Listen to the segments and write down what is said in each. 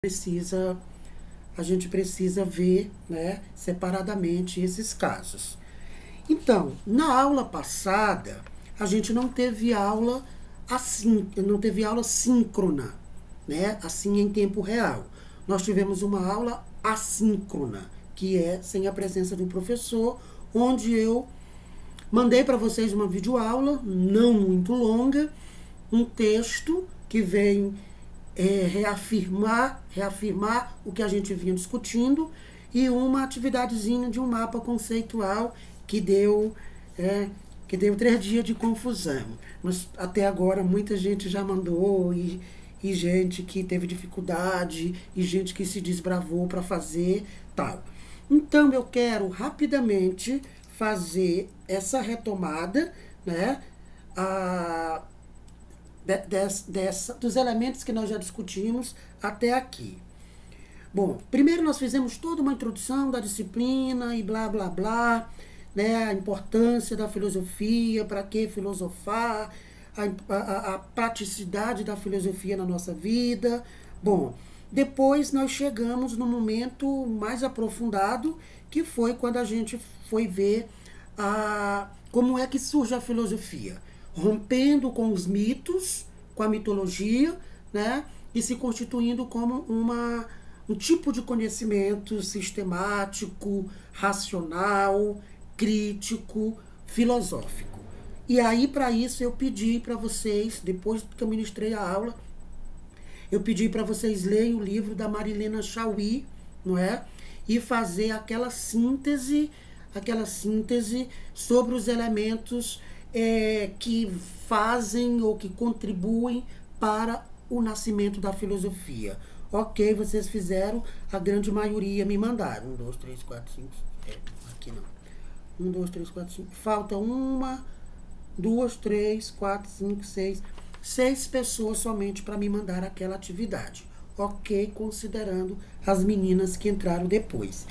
precisa, a gente precisa ver, né, separadamente esses casos. Então, na aula passada, a gente não teve aula assim, não teve aula síncrona, né, assim em tempo real. Nós tivemos uma aula assíncrona, que é sem a presença do professor, onde eu mandei para vocês uma videoaula, não muito longa, um texto que vem reafirmar o que a gente vinha discutindo e uma atividadezinha de um mapa conceitual que deu, que deu 3 dias de confusão. Mas até agora muita gente já mandou e gente que teve dificuldade e gente que se desbravou para fazer tal. Então eu quero rapidamente fazer essa retomada, né? A, dos elementos que nós já discutimos até aqui. Bom, primeiro nós fizemos toda uma introdução da disciplina e blá blá blá, né, a importância da filosofia, para que filosofar, a praticidade da filosofia na nossa vida. Bom, depois nós chegamos no momento mais aprofundado, que foi quando a gente foi ver como é que surge a filosofia, rompendo com os mitos, com a mitologia, né, e se constituindo como um tipo de conhecimento sistemático, racional, crítico, filosófico. E aí, para isso, eu pedi para vocês, depois que eu ministrei a aula, eu pedi para vocês lerem o livro da Marilena Chauí, não é? E fazer aquela síntese sobre os elementos que fazem ou que contribuem para o nascimento da filosofia. Ok, vocês fizeram, a grande maioria me mandaram. 1, 2, 3, 4, 5. Aqui não. 1, 2, 3, 4, 5. Falta 1, 2, 3, 4, 5, 6. 6 pessoas somente para me mandar aquela atividade. Ok, considerando as meninas que entraram depois.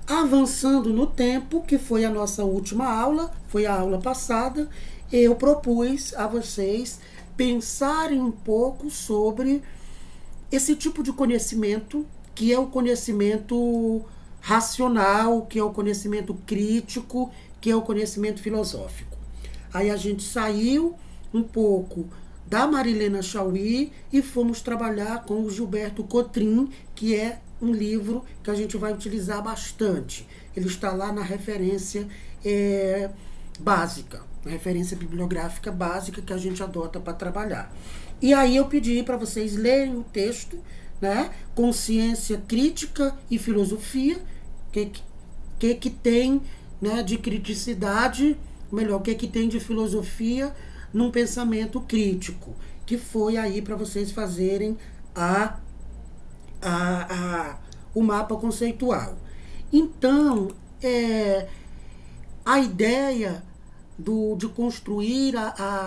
Avançando no tempo, que foi a nossa última aula, foi a aula passada, eu propus a vocês pensarem um pouco sobre esse tipo de conhecimento, que é o conhecimento racional, que é o conhecimento crítico, que é o conhecimento filosófico. Aí a gente saiu um pouco da Marilena Chauí e fomos trabalhar com o Gilberto Cotrim, que é um livro que a gente vai utilizar bastante. Ele está lá na referência básica, na referência bibliográfica básica que a gente adota para trabalhar. E aí eu pedi para vocês lerem o texto, né? Consciência crítica e filosofia, que tem, né, de criticidade, melhor, o que tem de filosofia num pensamento crítico, que foi aí para vocês fazerem o mapa conceitual. Então, a ideia de construir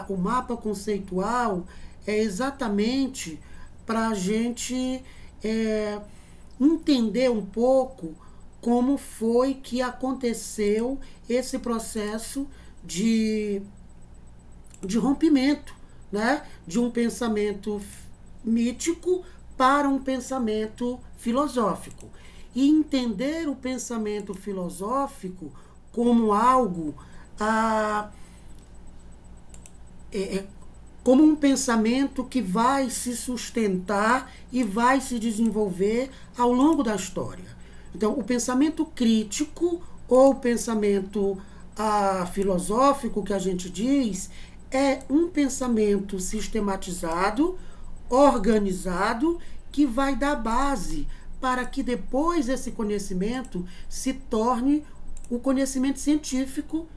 o mapa conceitual é exatamente para a gente entender um pouco como foi que aconteceu esse processo de rompimento, né, de um pensamento mítico para um pensamento filosófico. E entender o pensamento filosófico como algo, como um pensamento que vai se sustentar e vai se desenvolver ao longo da história. Então, o pensamento crítico ou o pensamento filosófico, que a gente diz, é um pensamento sistematizado, organizado, que vai dar base para que depois esse conhecimento se torne o conhecimento científico.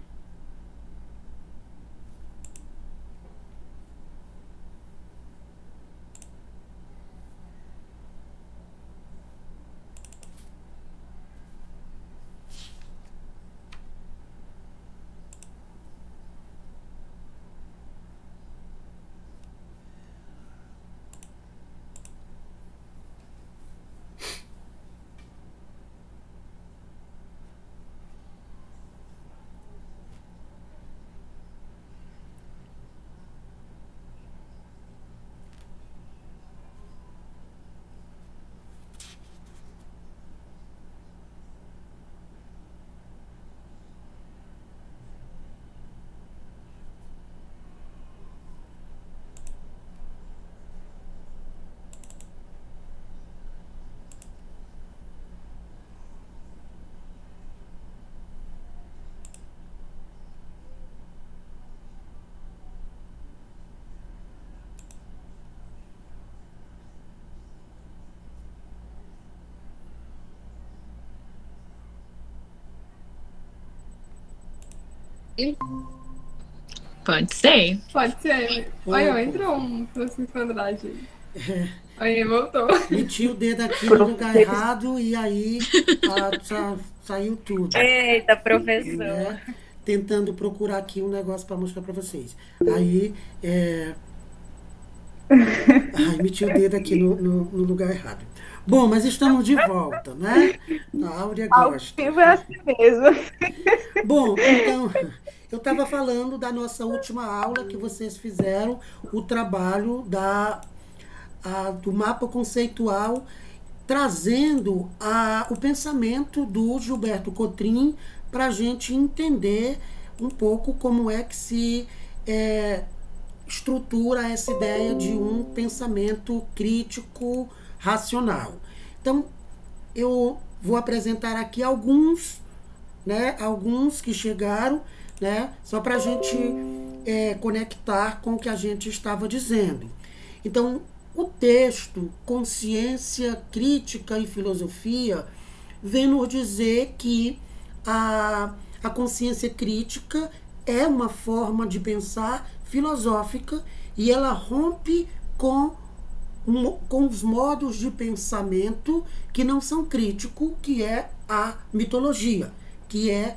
Pode ser. Pode ser. Olha, entrou um Francisco Andrade. Aí, voltou. Meti o dedo aqui no lugar errado e aí saiu tudo. Eita, professor. Né? Tentando procurar aqui um negócio para mostrar para vocês. Aí, ai, meti o dedo aqui no lugar errado. Bom, mas estamos de volta, né? A Áurea gosta. Ao vivo é assim mesmo. Bom, então, eu estava falando da nossa última aula que vocês fizeram, o trabalho do mapa conceitual, trazendo o pensamento do Gilberto Cotrim para a gente entender um pouco como é que se estrutura essa ideia de um pensamento crítico racional. Então, eu vou apresentar aqui alguns que chegaram, né, só para a gente conectar com o que a gente estava dizendo. Então, o texto Consciência, Crítica e Filosofia vem nos dizer que a consciência crítica é uma forma de pensar filosófica e ela rompe com os modos de pensamento que não são críticos, que é a mitologia, que é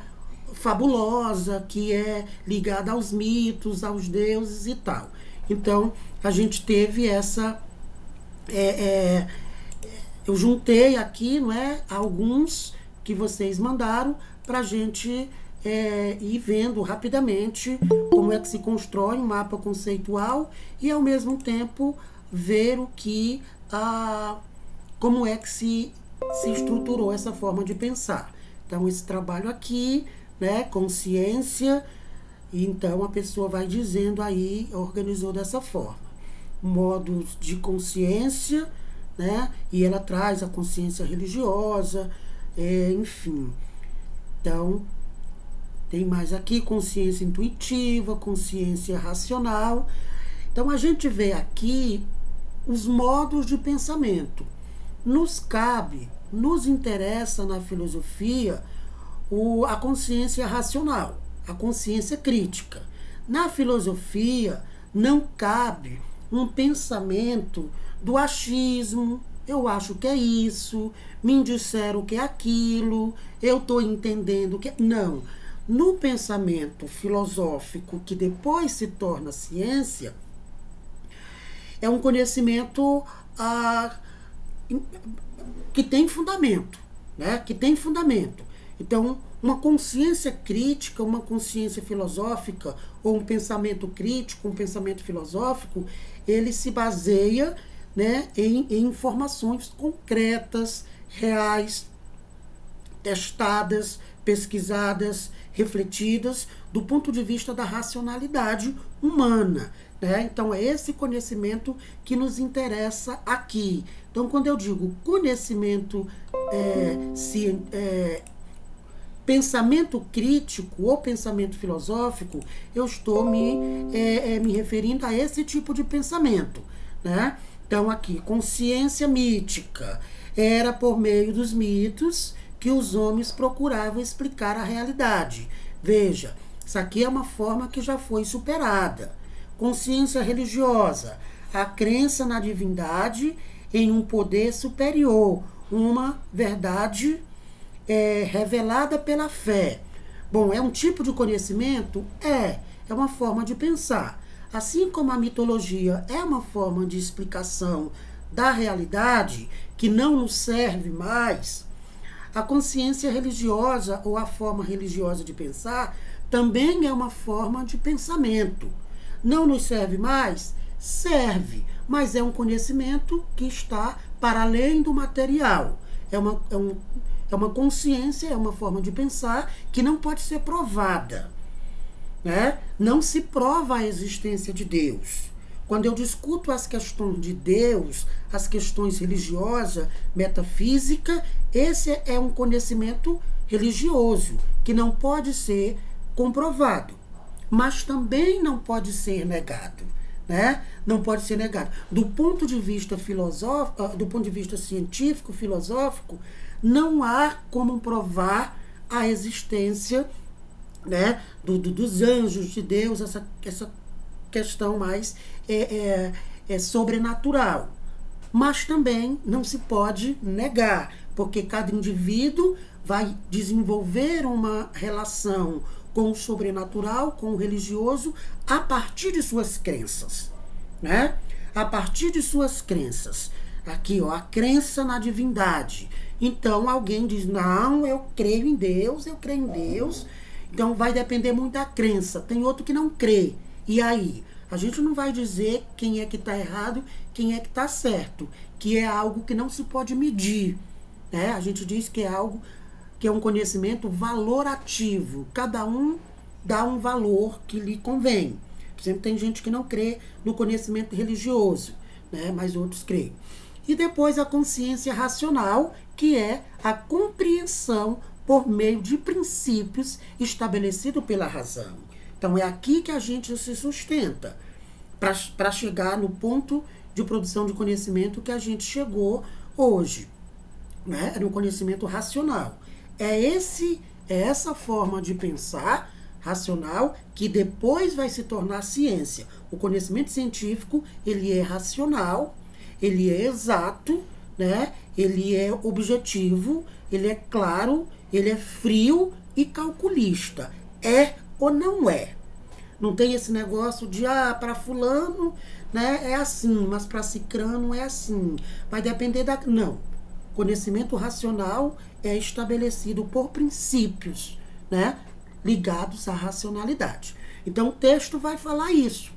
fabulosa, que é ligada aos mitos, aos deuses e tal. Então, a gente teve essa... eu juntei aqui, não é, alguns que vocês mandaram para a gente ir vendo rapidamente como é que se constrói um mapa conceitual e, ao mesmo tempo, ver como é que se estruturou essa forma de pensar. Então, esse trabalho aqui, né, consciência, então a pessoa vai dizendo aí, organizou dessa forma. Modos de consciência, né, e ela traz a consciência religiosa, enfim. Então, tem mais aqui consciência intuitiva, consciência racional. Então, a gente vê aqui os modos de pensamento. Nos cabe, nos interessa na filosofia a consciência racional, a consciência crítica. Na filosofia não cabe um pensamento do achismo, eu acho que é isso, me disseram que é aquilo, eu estou entendendo que... Não. No pensamento filosófico, que depois se torna ciência, é um conhecimento que tem fundamento, né? Que tem fundamento. Então, uma consciência crítica, uma consciência filosófica, ou um pensamento crítico, um pensamento filosófico, ele se baseia, né, em informações concretas, reais, testadas, pesquisadas, refletidas do ponto de vista da racionalidade humana, né? Então, é esse conhecimento que nos interessa aqui. Então, quando eu digo conhecimento, pensamento crítico ou pensamento filosófico, eu estou me referindo a esse tipo de pensamento, né? Então, aqui, consciência mítica. Era por meio dos mitos que os homens procuravam explicar a realidade. Veja, isso aqui é uma forma que já foi superada. Consciência religiosa, a crença na divindade, em um poder superior, uma verdade revelada pela fé. Bom, é um tipo de conhecimento? É uma forma de pensar. Assim como a mitologia é uma forma de explicação da realidade, que não nos serve mais, a consciência religiosa ou a forma religiosa de pensar também é uma forma de pensamento. Não nos serve mais? Serve, mas é um conhecimento que está para além do material. É uma consciência, é uma forma de pensar que não pode ser provada, né? Não se prova a existência de Deus. Quando eu discuto as questões de Deus, as questões religiosas, metafísica, esse é um conhecimento religioso, que não pode ser comprovado, mas também não pode ser negado, né? Não pode ser negado. Do ponto de vista filosófico, do ponto de vista científico, filosófico, não há como provar a existência né, dos anjos de Deus, essa questão mais sobrenatural. Mas também não se pode negar, porque cada indivíduo vai desenvolver uma relação com o sobrenatural, com o religioso, a partir de suas crenças, né? A partir de suas crenças. Aqui, ó, a crença na divindade. Então, alguém diz, não, eu creio em Deus, eu creio em Deus. Então, vai depender muito da crença. Tem outro que não crê. E aí? A gente não vai dizer quem é que está errado, quem é que está certo. Que é algo que não se pode medir, né? A gente diz que é algo que é um conhecimento valorativo. Cada um dá um valor que lhe convém. Por exemplo, tem gente que não crê no conhecimento religioso, né? Mas outros creem. E depois a consciência racional, que é a compreensão por meio de princípios estabelecidos pela razão. Então é aqui que a gente se sustenta para chegar no ponto de produção de conhecimento que a gente chegou hoje, né? No conhecimento racional. É essa forma de pensar racional que depois vai se tornar ciência. O conhecimento científico, ele é racional, ele é exato, né? Ele é objetivo, ele é claro, ele é frio e calculista. É ou não é? Não tem esse negócio de, para fulano, né, é assim, mas para cicrano é assim. Vai depender da... Não. Conhecimento racional é estabelecido por princípios, né, ligados à racionalidade. Então, o texto vai falar isso.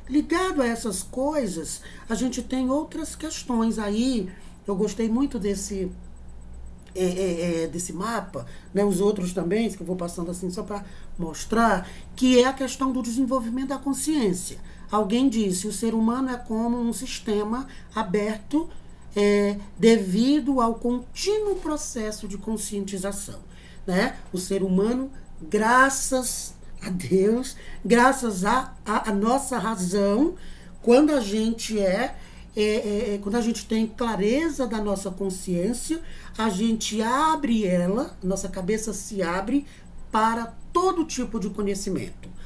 Ligado a essas coisas, a gente tem outras questões aí. Eu gostei muito desse mapa, né, os outros também, que eu vou passando assim só para mostrar, que é a questão do desenvolvimento da consciência. Alguém disse, o ser humano é como um sistema aberto devido ao contínuo processo de conscientização, né? O ser humano, graças a Deus, graças à nossa razão, quando a gente quando a gente tem clareza da nossa consciência, a gente abre ela, nossa cabeça se abre para todo tipo de conhecimento.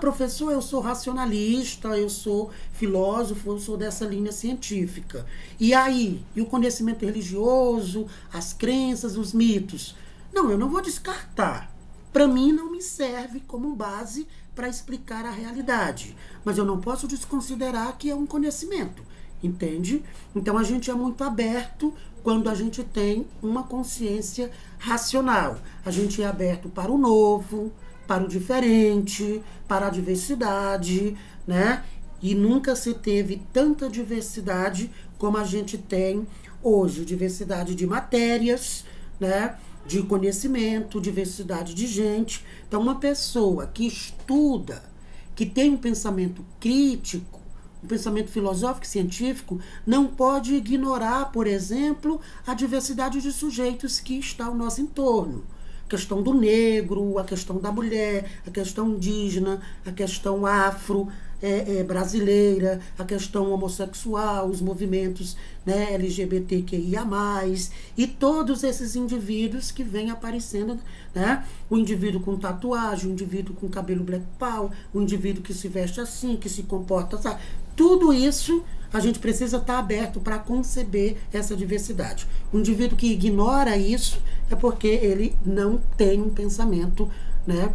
Professor, eu sou racionalista, eu sou filósofo, eu sou dessa linha científica. E aí? E o conhecimento religioso, as crenças, os mitos? Não, eu não vou descartar. Para mim, não me serve como base para explicar a realidade. Mas eu não posso desconsiderar que é um conhecimento. Entende? Então, a gente é muito aberto quando a gente tem uma consciência racional. A gente é aberto para o novo, para o diferente, para a diversidade, né? E nunca se teve tanta diversidade como a gente tem hoje. Diversidade de matérias, né? De conhecimento, diversidade de gente. Então, uma pessoa que estuda, que tem um pensamento crítico, um pensamento filosófico e científico, não pode ignorar, por exemplo, a diversidade de sujeitos que está ao nosso entorno. A questão do negro, a questão da mulher, a questão indígena, a questão afro, brasileira, a questão homossexual, os movimentos, né, LGBTQIA+, e todos esses indivíduos que vêm aparecendo, né? O indivíduo com tatuagem, o indivíduo com cabelo black power, o indivíduo que se veste assim, que se comporta assim. Tudo isso a gente precisa estar aberto para conceber essa diversidade. O indivíduo que ignora isso é porque ele não tem um pensamento, né,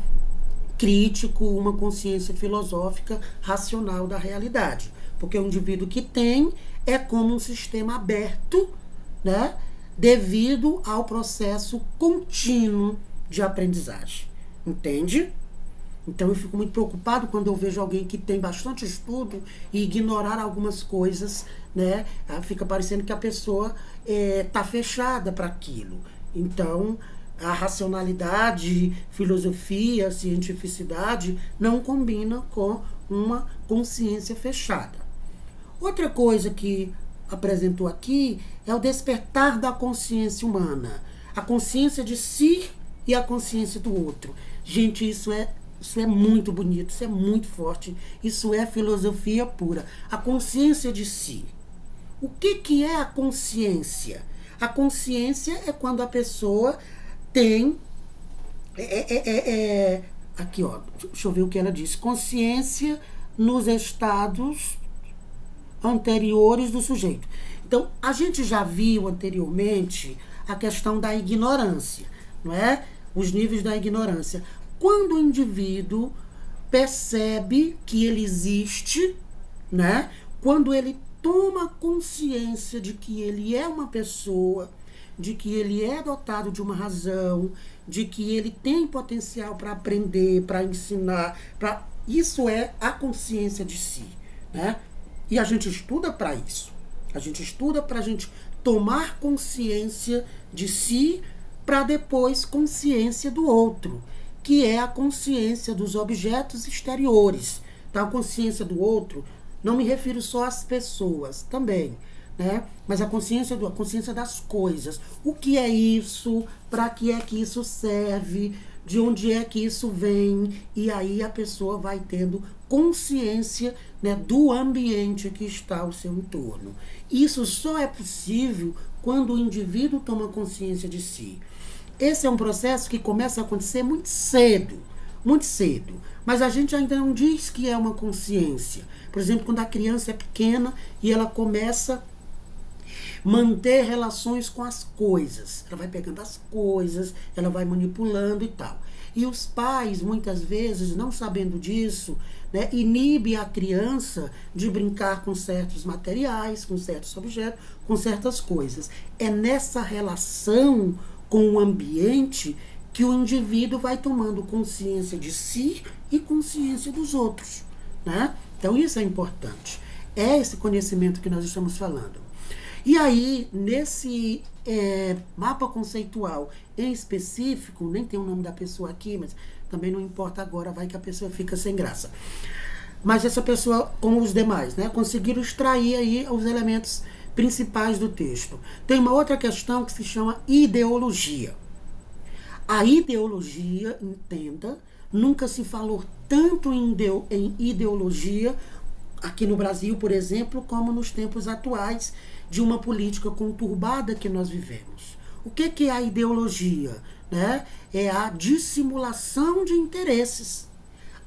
crítico, uma consciência filosófica racional da realidade. Porque o indivíduo que tem é como um sistema aberto, né, devido ao processo contínuo de aprendizagem. Entende? Então eu fico muito preocupado quando eu vejo alguém que tem bastante estudo e ignorar algumas coisas, né? Fica parecendo que a pessoa está fechada para aquilo. Então, a racionalidade, filosofia, cientificidade não combina com uma consciência fechada. Outra coisa que apresentou aqui é o despertar da consciência humana. A consciência de si e a consciência do outro. Gente, isso é muito bonito, isso é muito forte, isso é filosofia pura. A consciência de si. O que é a consciência? A consciência é quando a pessoa tem Aqui, ó, deixa eu ver o que ela disse. Consciência nos estados anteriores do sujeito. Então, a gente já viu anteriormente a questão da ignorância, não é? Os níveis da ignorância. Quando o indivíduo percebe que ele existe, né? Quando ele toma consciência de que ele é uma pessoa, de que ele é dotado de uma razão, de que ele tem potencial para aprender, para ensinar, isso é a consciência de si, né? E a gente estuda para isso. A gente estuda para a gente tomar consciência de si, para depois consciência do outro, que é a consciência dos objetos exteriores. Então, a consciência do outro, não me refiro só às pessoas, também, né? Mas a consciência das coisas. O que é isso? Para que é que isso serve? De onde é que isso vem? E aí a pessoa vai tendo consciência, né, do ambiente que está ao seu entorno. Isso só é possível quando o indivíduo toma consciência de si. Esse é um processo que começa a acontecer muito cedo, mas a gente ainda não diz que é uma consciência. Por exemplo, quando a criança é pequena e ela começa a manter relações com as coisas, ela vai pegando as coisas, ela vai manipulando e tal. E os pais, muitas vezes, não sabendo disso, né, inibe a criança de brincar com certos materiais, com certos objetos, com certas coisas. É nessa relação com o ambiente que o indivíduo vai tomando consciência de si e consciência dos outros, né? Então isso é importante. É esse conhecimento que nós estamos falando. E aí, nesse mapa conceitual em específico, nem tem o nome da pessoa aqui, mas também não importa agora, vai que a pessoa fica sem graça. Mas essa pessoa, como os demais, né, conseguiram extrair aí os elementos principais do texto. Tem uma outra questão que se chama ideologia. A ideologia, entenda, nunca se falou tanto em ideologia aqui no Brasil, por exemplo, como nos tempos atuais de uma política conturbada que nós vivemos. O que é a ideologia? Né? É a dissimulação de interesses.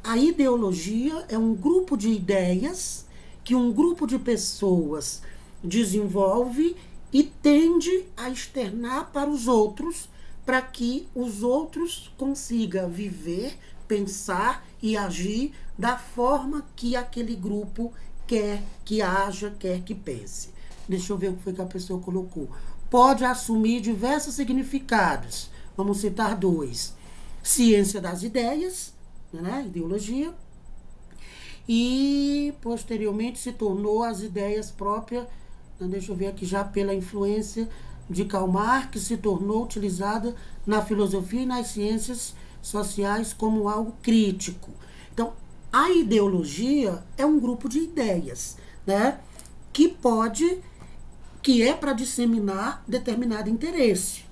A ideologia é um grupo de ideias que um grupo de pessoas desenvolve e tende a externar para os outros, para que os outros consigam viver, pensar e agir da forma que aquele grupo quer que haja, quer que pense. Deixa eu ver o que foi que a pessoa colocou. Pode assumir diversos significados. Vamos citar 2. Ciência das ideias, né? Ideologia. E, posteriormente, se tornou as ideias próprias, deixa eu ver aqui, já pela influência de Karl Marx, se tornou utilizada na filosofia e nas ciências sociais como algo crítico. Então, a ideologia é um grupo de ideias, né? Que é para disseminar determinado interesse.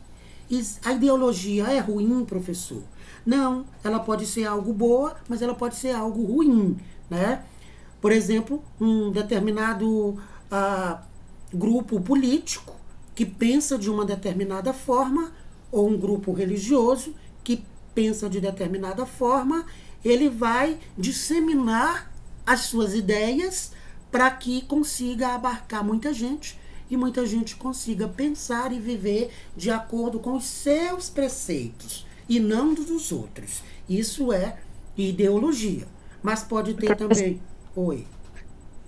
E a ideologia é ruim, professor? Não, ela pode ser algo boa, mas ela pode ser algo ruim, né? Por exemplo, um determinado grupo político que pensa de uma determinada forma, ou um grupo religioso que pensa de determinada forma, ele vai disseminar as suas ideias para que consiga abarcar muita gente e muita gente consiga pensar e viver de acordo com os seus preceitos e não dos outros. Isso é ideologia. Mas pode ter também... Oi.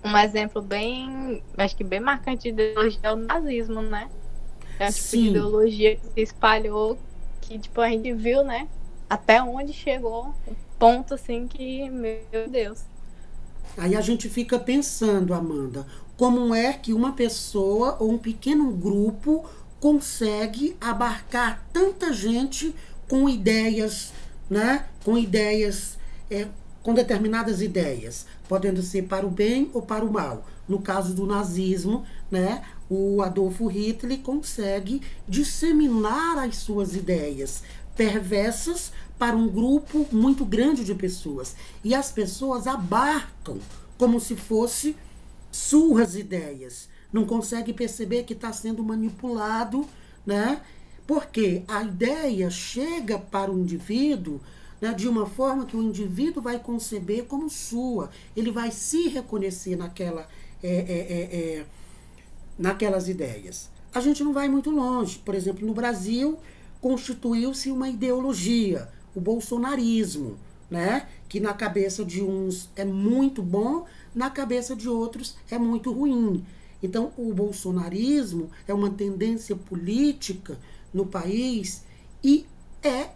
Um exemplo bem, acho que bem marcante de ideologia é o nazismo, né? É um tipo de ideologia que se espalhou, que tipo, a gente viu, né? Até onde chegou, um ponto assim que, meu Deus. Aí a gente fica pensando, Amanda, como é que uma pessoa ou um pequeno grupo consegue abarcar tanta gente com ideias, né? Com ideias, com determinadas ideias, podendo ser para o bem ou para o mal. No caso do nazismo, né? O Adolfo Hitler consegue disseminar as suas ideias perversas para um grupo muito grande de pessoas. E as pessoas abarcam como se fosse suas ideias. Não consegue perceber que está sendo manipulado, né? Porque a ideia chega para o indivíduo, né, de uma forma que o indivíduo vai conceber como sua. Ele vai se reconhecer naquelas ideias. A gente não vai muito longe. Por exemplo, no Brasil, constituiu-se uma ideologia, o bolsonarismo, né, que na cabeça de uns é muito bom, na cabeça de outros é muito ruim. Então, o bolsonarismo é uma tendência política no país e é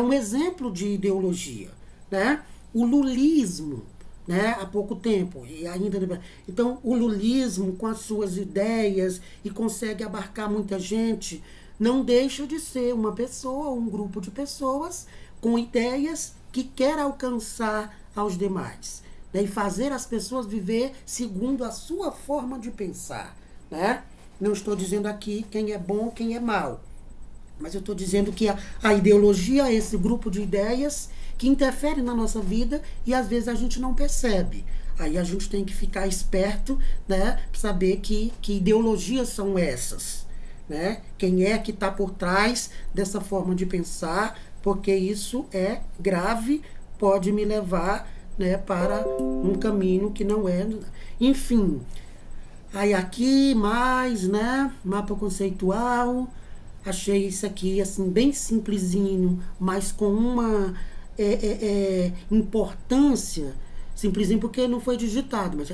um exemplo de ideologia, né? O lulismo, né? Há pouco tempo, e ainda... Então, o lulismo, com as suas ideias, e consegue abarcar muita gente, não deixa de ser uma pessoa, um grupo de pessoas com ideias que quer alcançar aos demais, né? E fazer as pessoas viver segundo a sua forma de pensar, né? Não estou dizendo aqui quem é bom, quem é mau, mas eu estou dizendo que a ideologia é esse grupo de ideias que interfere na nossa vida e às vezes a gente não percebe. Aí a gente tem que ficar esperto, né, para saber que ideologias são essas, né? Quem é que está por trás dessa forma de pensar, porque isso é grave, pode me levar, né, para um caminho que não é. Enfim, aí aqui mais, né, mapa conceitual. Achei isso aqui, assim, bem simplesinho, mas com uma importância, simplesinho porque não foi digitado, mas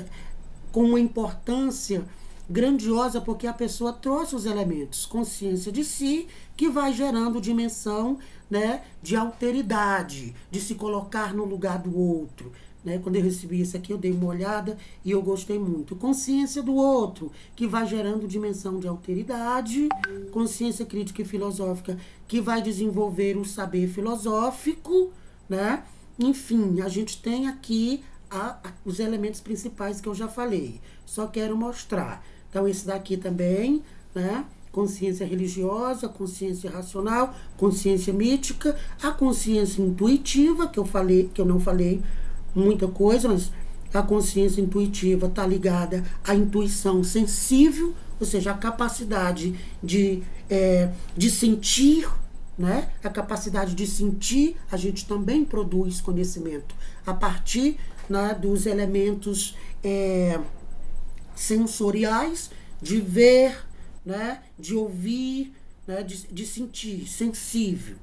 com uma importância grandiosa, porque a pessoa trouxe os elementos, consciência de si, que vai gerando dimensão, né, de alteridade, de se colocar no lugar do outro. Né? Quando eu recebi isso aqui, eu dei uma olhada e eu gostei muito. Consciência do outro, que vai gerando dimensão de alteridade. Consciência crítica e filosófica, que vai desenvolver o saber filosófico. Né? Enfim, a gente tem aqui os elementos principais que eu já falei. Só quero mostrar. Então, esse daqui também, né? Consciência religiosa, consciência racional, consciência mítica, a consciência intuitiva, que eu não falei muita coisa, mas a consciência intuitiva está ligada à intuição sensível, ou seja, a capacidade de sentir, né? A capacidade de sentir, a gente também produz conhecimento a partir, né, dos elementos sensoriais, de ver, né, de ouvir, né, de sentir, sensível.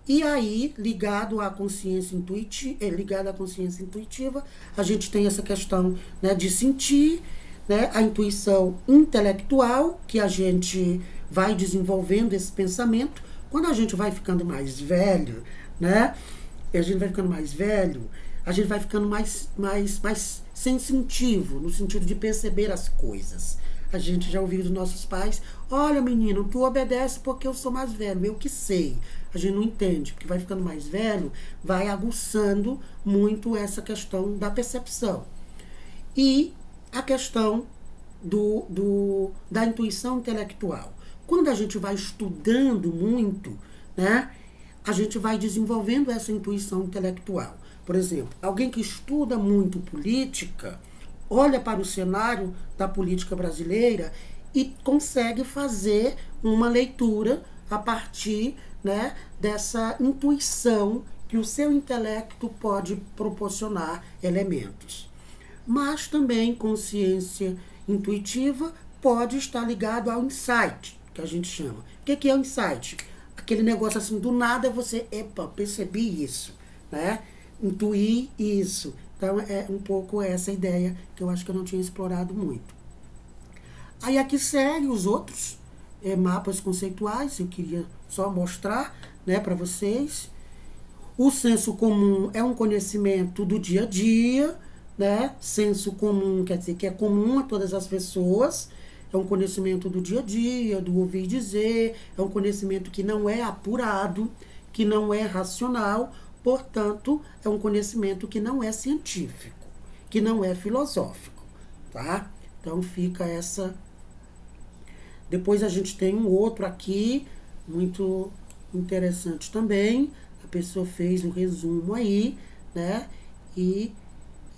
E aí, ligado à consciência intuitiva, a gente tem essa questão, né, de sentir, né, a intuição intelectual, que a gente vai desenvolvendo esse pensamento. Quando a gente vai ficando mais velho, né, a gente vai ficando mais sensitivo, no sentido de perceber as coisas. A gente já ouviu dos nossos pais: olha, menino, tu obedece porque eu sou mais velho, eu que sei. A gente não entende, porque vai ficando mais velho, vai aguçando muito essa questão da percepção. E a questão da intuição intelectual. Quando a gente vai estudando muito, né, a gente vai desenvolvendo essa intuição intelectual. Por exemplo, alguém que estuda muito política, olha para o cenário da política brasileira e consegue fazer uma leitura a partir, né, dessa intuição que o seu intelecto pode proporcionar elementos. Mas também consciência intuitiva pode estar ligado ao insight, que a gente chama. O que é o insight? Aquele negócio assim, do nada você, percebi isso, né? Intuir isso. Então, é um pouco essa ideia que eu acho que eu não tinha explorado muito. Aí aqui segue os outros mapas conceituais, eu queria só mostrar, né, para vocês. O senso comum é um conhecimento do dia a dia, né? Senso comum quer dizer que é comum a todas as pessoas, é um conhecimento do dia a dia, do ouvir dizer, é um conhecimento que não é apurado, que não é racional, portanto, é um conhecimento que não é científico, que não é filosófico, tá? Então, fica essa... Depois a gente tem um outro aqui, muito interessante também. A pessoa fez um resumo aí, né? E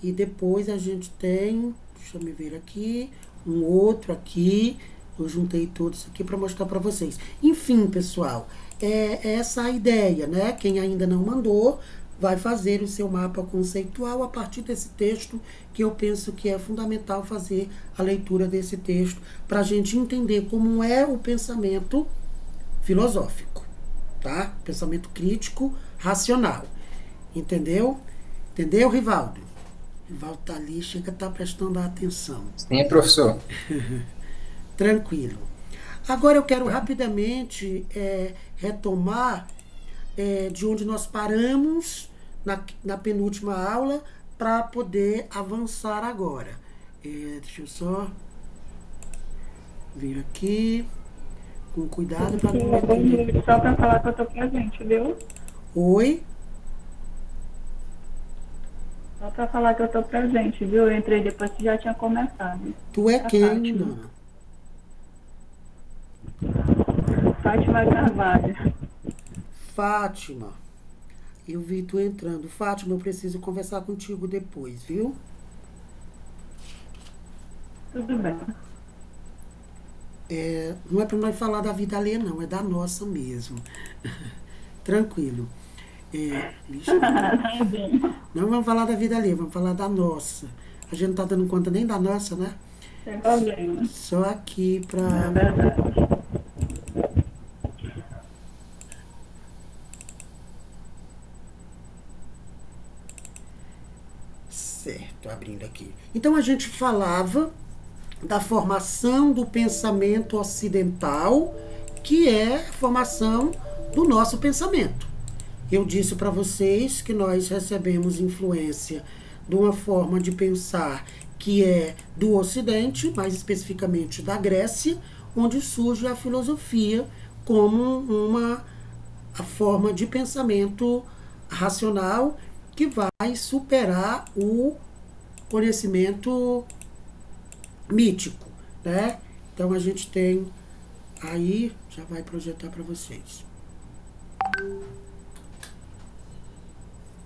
depois a gente tem, deixa eu me ver aqui, um outro aqui. Eu juntei todos aqui para mostrar para vocês. Enfim, pessoal, é essa a ideia, né? Quem ainda não mandou, vai fazer o seu mapa conceitual a partir desse texto, que eu penso que é fundamental fazer a leitura desse texto para a gente entender como é o pensamento filosófico, tá? Pensamento crítico, racional. Entendeu? Entendeu, Rivaldo? Rivaldo tá ali, chega a estar prestando atenção. Sim, professor. Tranquilo. Agora eu quero rapidamente retomar de onde nós paramos na penúltima aula para poder avançar agora. Deixa eu só vir aqui com cuidado para não me... Só para falar que eu tô presente, viu? Oi? Só para falar que eu tô presente, viu? Eu entrei depois que já tinha começado. Tu é quem, Fátima. Nana? Fátima Carvalho. Fátima, eu vi tu entrando. Fátima, eu preciso conversar contigo depois, viu? Tudo bem. Não é para nós falar da vida alheia, não. É da nossa mesmo. Tranquilo. Não vamos falar da vida alheia, vamos falar da nossa. A gente não tá dando conta nem da nossa, né? Sem problema. Só aqui É para... verdade. Certo, abrindo aqui. Então a gente falava da formação do pensamento ocidental, que é a formação do nosso pensamento. Eu disse para vocês que nós recebemos influência de uma forma de pensar que é do Ocidente, mais especificamente da Grécia, onde surge a filosofia como a forma de pensamento racional que vai superar o conhecimento mítico, né? Então a gente tem aí, já vai projetar para vocês.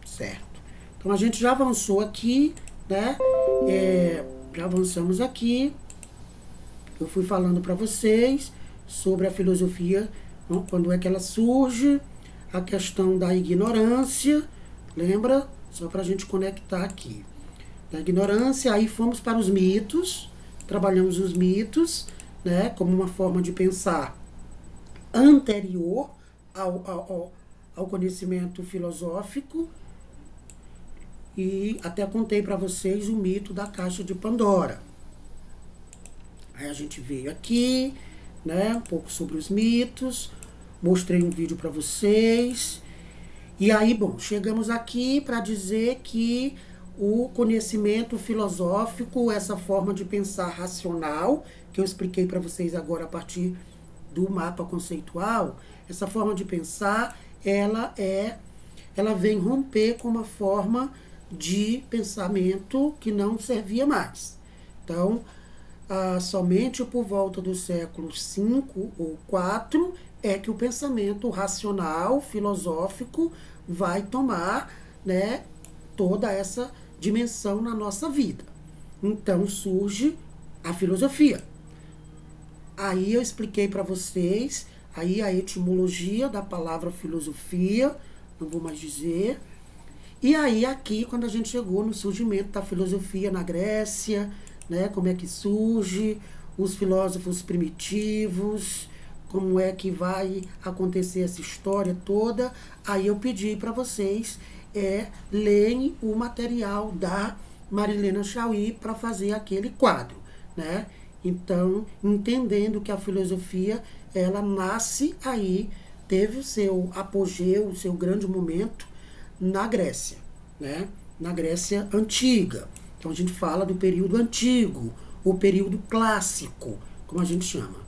Certo. Então a gente já avançou aqui, né? Já avançamos aqui. Eu fui falando para vocês sobre a filosofia, quando é que ela surge, a questão da ignorância, lembra? Só para a gente conectar aqui. Da ignorância, aí fomos para os mitos, trabalhamos os mitos, né? Como uma forma de pensar anterior ao conhecimento filosófico. E até contei para vocês o mito da caixa de Pandora. Aí a gente veio aqui, né, um pouco sobre os mitos, mostrei um vídeo para vocês. E aí, bom, chegamos aqui para dizer que o conhecimento filosófico, essa forma de pensar racional, que eu expliquei para vocês agora a partir do mapa conceitual, essa forma de pensar, ela vem romper com uma forma de pensamento que não servia mais. Então, somente por volta do século V ou IV é que o pensamento racional, filosófico, vai tomar, né, toda essa dimensão na nossa vida. Então surge a filosofia. Aí eu expliquei para vocês aí a etimologia da palavra filosofia, não vou mais dizer. E aí aqui, quando a gente chegou no surgimento da filosofia na Grécia, né, como é que surge, os filósofos primitivos, como é que vai acontecer essa história toda, aí eu pedi para vocês lerem o material da Marilena Chauí para fazer aquele quadro, né? Então, entendendo que a filosofia, ela nasce aí, teve o seu apogeu, o seu grande momento na Grécia, né? Na Grécia antiga. Então a gente fala do período antigo, o período clássico, como a gente chama.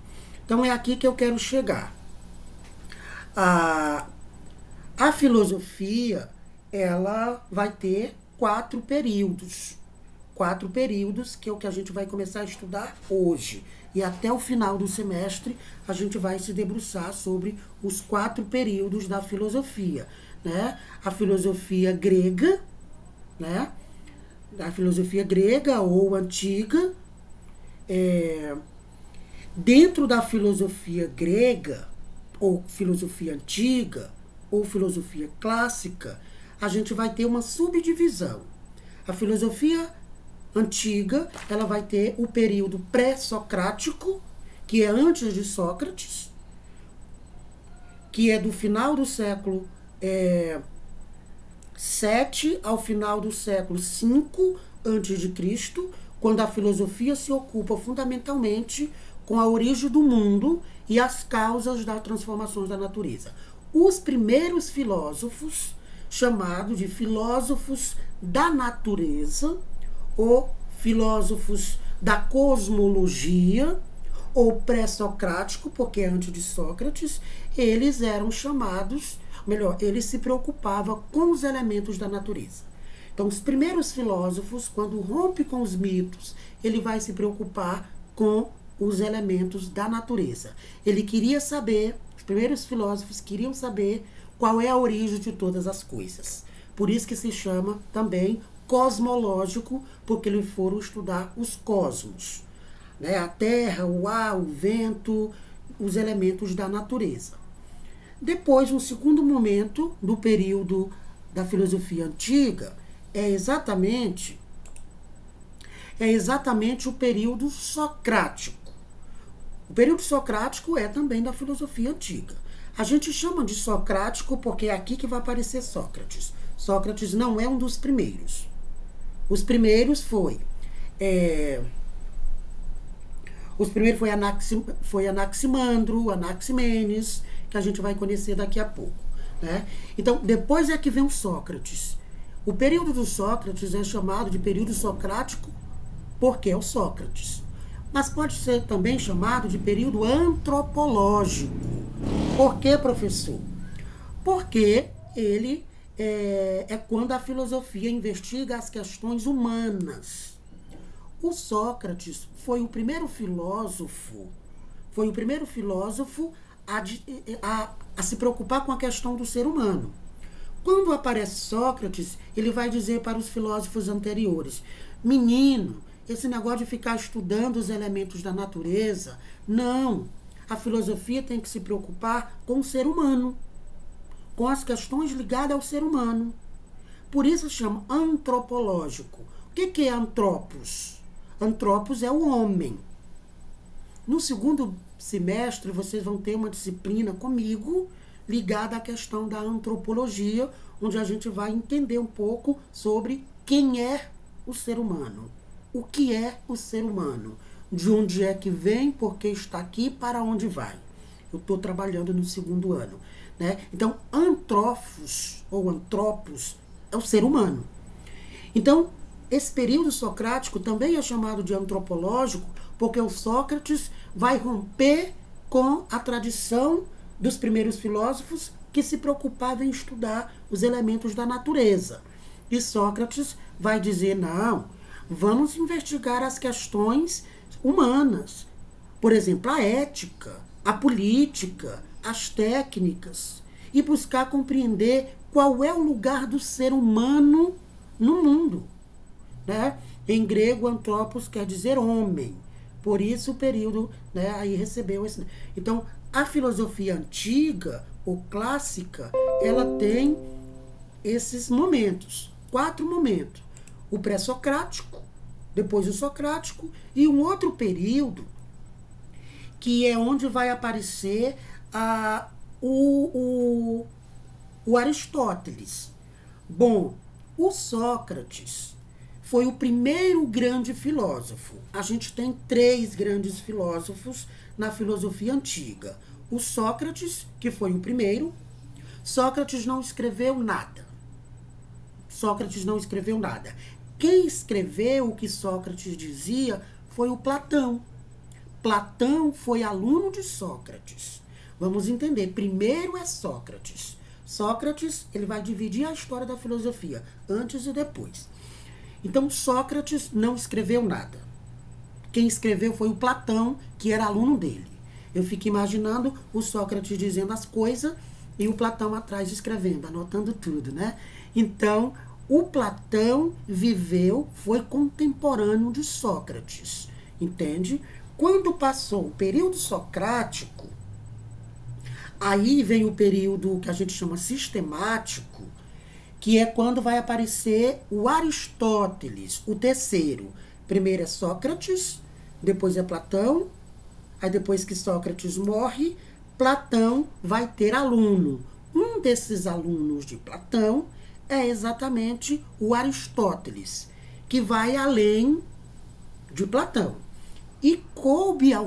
Então é aqui que eu quero chegar. A filosofia, ela vai ter 4 períodos. 4 períodos, que é o que a gente vai começar a estudar hoje. E até o final do semestre, a gente vai se debruçar sobre os 4 períodos da filosofia, né? A filosofia grega, né? A filosofia grega ou antiga. Dentro da filosofia grega, ou filosofia antiga, ou filosofia clássica, a gente vai ter uma subdivisão. A filosofia antiga, ela vai ter o período pré-socrático, que é antes de Sócrates, que é do final do século VII ao final do século V antes de Cristo, quando a filosofia se ocupa fundamentalmente com a origem do mundo e as causas das transformações da natureza. Os primeiros filósofos, chamados de filósofos da natureza, ou filósofos da cosmologia, ou pré-socrático, porque antes de Sócrates, eles eram chamados, melhor, eles se preocupavam com os elementos da natureza. Então, os primeiros filósofos, quando rompe com os mitos, ele vai se preocupar com os elementos da natureza. Ele queria saber, os primeiros filósofos queriam saber qual é a origem de todas as coisas. Por isso que se chama também cosmológico, porque eles foram estudar os cosmos, né? A terra, o ar, o vento, os elementos da natureza. Depois, um segundo momento do período da filosofia antiga é exatamente o período socrático. O período socrático é também da filosofia antiga. A gente chama de socrático porque é aqui que vai aparecer Sócrates. Sócrates não é um dos primeiros. Os primeiros foi Anaximandro, Anaximenes, que a gente vai conhecer daqui a pouco, né? Então, depois é que vem o Sócrates. O período do Sócrates é chamado de período socrático porque é o Sócrates. Mas pode ser também chamado de período antropológico. Por quê, professor? Porque ele é quando a filosofia investiga as questões humanas. O Sócrates foi o primeiro filósofo a se preocupar com a questão do ser humano. Quando aparece Sócrates, ele vai dizer para os filósofos anteriores: menino, esse negócio de ficar estudando os elementos da natureza, não. A filosofia tem que se preocupar com o ser humano, com as questões ligadas ao ser humano. Por isso chama antropológico. O que é antropos? Antropos é o homem. No segundo semestre, vocês vão ter uma disciplina comigo ligada à questão da antropologia, onde a gente vai entender um pouco sobre quem é o ser humano. O que é o ser humano? De onde é que vem, por que está aqui, para onde vai? Eu estou trabalhando no segundo ano, né? Então, antrófos ou antropos é o ser humano. Então, esse período socrático também é chamado de antropológico, porque o Sócrates vai romper com a tradição dos primeiros filósofos que se preocupavam em estudar os elementos da natureza. E Sócrates vai dizer: não, vamos investigar as questões humanas. Por exemplo, a ética, a política, as técnicas, e buscar compreender qual é o lugar do ser humano no mundo, né? Em grego, antropos quer dizer homem. Por isso o período, né, aí recebeu esse. Então, a filosofia antiga ou clássica, ela tem esses momentos, 4 momentos. O pré-socrático, depois o socrático, e um outro período que é onde vai aparecer o Aristóteles. Bom, o Sócrates foi o primeiro grande filósofo. A gente tem 3 grandes filósofos na filosofia antiga. O Sócrates, que foi o primeiro. Sócrates não escreveu nada. Sócrates não escreveu nada. Quem escreveu o que Sócrates dizia foi o Platão. Platão foi aluno de Sócrates. Vamos entender. Primeiro é Sócrates. Sócrates, ele vai dividir a história da filosofia, antes e depois. Então, Sócrates não escreveu nada. Quem escreveu foi o Platão, que era aluno dele. Eu fico imaginando o Sócrates dizendo as coisas e o Platão atrás escrevendo, anotando tudo, né? Então, o Platão viveu, foi contemporâneo de Sócrates, entende? Quando passou o período socrático, aí vem o período que a gente chama sistemático, que é quando vai aparecer o Aristóteles, o terceiro. Primeiro é Sócrates, depois é Platão, aí depois que Sócrates morre, Platão vai ter aluno. Um desses alunos de Platão é exatamente o Aristóteles, que vai além de Platão. E coube ao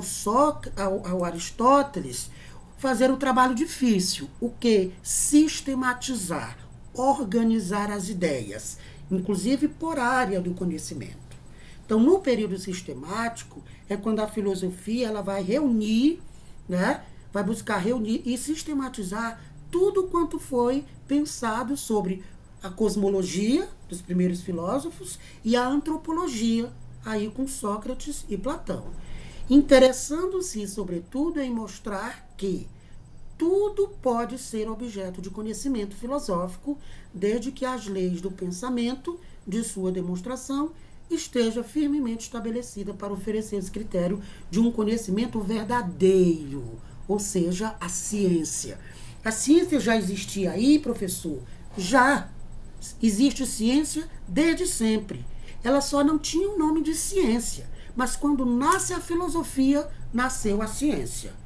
Aristóteles fazer o trabalho difícil, o que? Sistematizar, organizar as ideias, inclusive por área do conhecimento. Então, no período sistemático, é quando a filosofia ela vai reunir, né? Vai buscar reunir e sistematizar tudo quanto foi pensado sobre a cosmologia dos primeiros filósofos e a antropologia, aí com Sócrates e Platão. Interessando-se, sobretudo, em mostrar que tudo pode ser objeto de conhecimento filosófico, desde que as leis do pensamento, de sua demonstração, esteja firmemente estabelecida para oferecer esse critério de um conhecimento verdadeiro, ou seja, a ciência. A ciência já existia aí, professor? Já existe ciência desde sempre. Ela só não tinha o nome de ciência, mas quando nasce a filosofia, nasceu a ciência.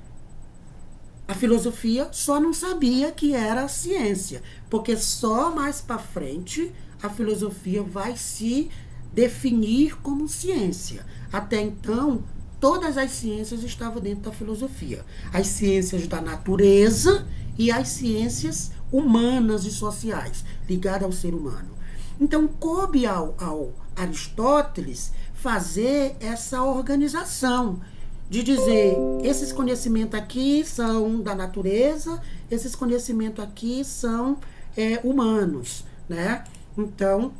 A filosofia só não sabia que era ciência, porque só mais para frente a filosofia vai se definir como ciência. Até então, todas as ciências estavam dentro da filosofia. As ciências da natureza e as ciências humanas e sociais, ligadas ao ser humano. Então, coube ao Aristóteles fazer essa organização, de dizer, esses conhecimentos aqui são da natureza, esses conhecimentos aqui são humanos, né? Então,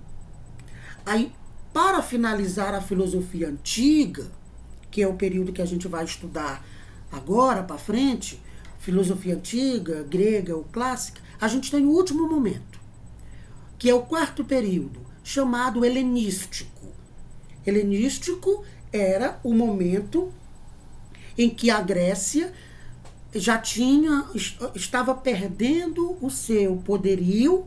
aí, para finalizar a filosofia antiga, que é o período que a gente vai estudar agora para frente, filosofia antiga, grega ou clássica, a gente tem o último momento, que é o quarto período, chamado helenístico. Helenístico era o momento em que a Grécia estava perdendo o seu poderio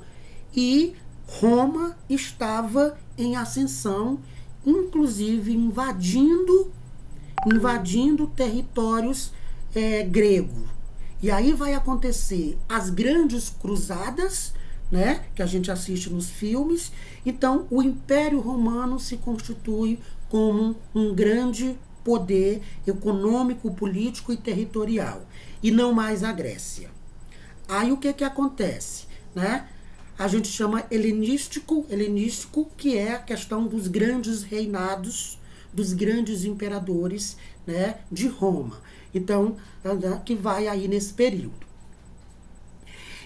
e Roma estava em ascensão, inclusive invadindo territórios gregos. E aí vai acontecer as grandes cruzadas, né, que a gente assiste nos filmes. Então, o Império Romano se constitui como um grande poder econômico, político e territorial, e não mais a Grécia. Aí o que acontece, né? A gente chama helenístico, que é a questão dos grandes reinados, dos grandes imperadores, né, de Roma. Então, que vai aí nesse período.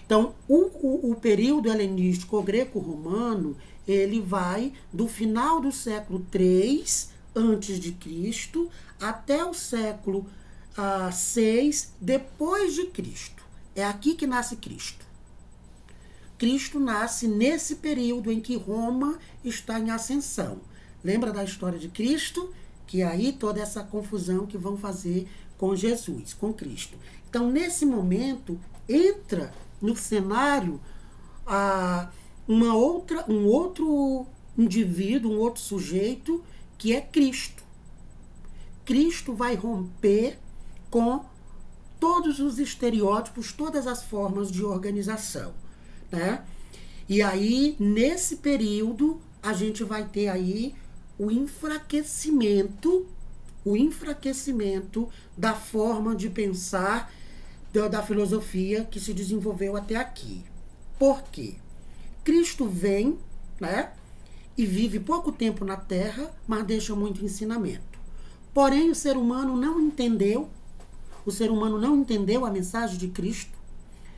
Então, o período helenístico ou greco-romano, ele vai do final do século III antes de Cristo até o século VI depois de Cristo. É aqui que nasce Cristo. Cristo nasce nesse período em que Roma está em ascensão. Lembra da história de Cristo? Que aí toda essa confusão que vão fazer com Jesus, com Cristo. Então, nesse momento, entra no cenário um outro indivíduo, um outro sujeito, que é Cristo. Cristo vai romper com todos os estereótipos, todas as formas de organização, né? E aí, nesse período, a gente vai ter aí o enfraquecimento da forma de pensar da filosofia que se desenvolveu até aqui. Por quê? Cristo vem, né, e vive pouco tempo na Terra, mas deixa muito ensinamento. Porém, o ser humano não entendeu a mensagem de Cristo,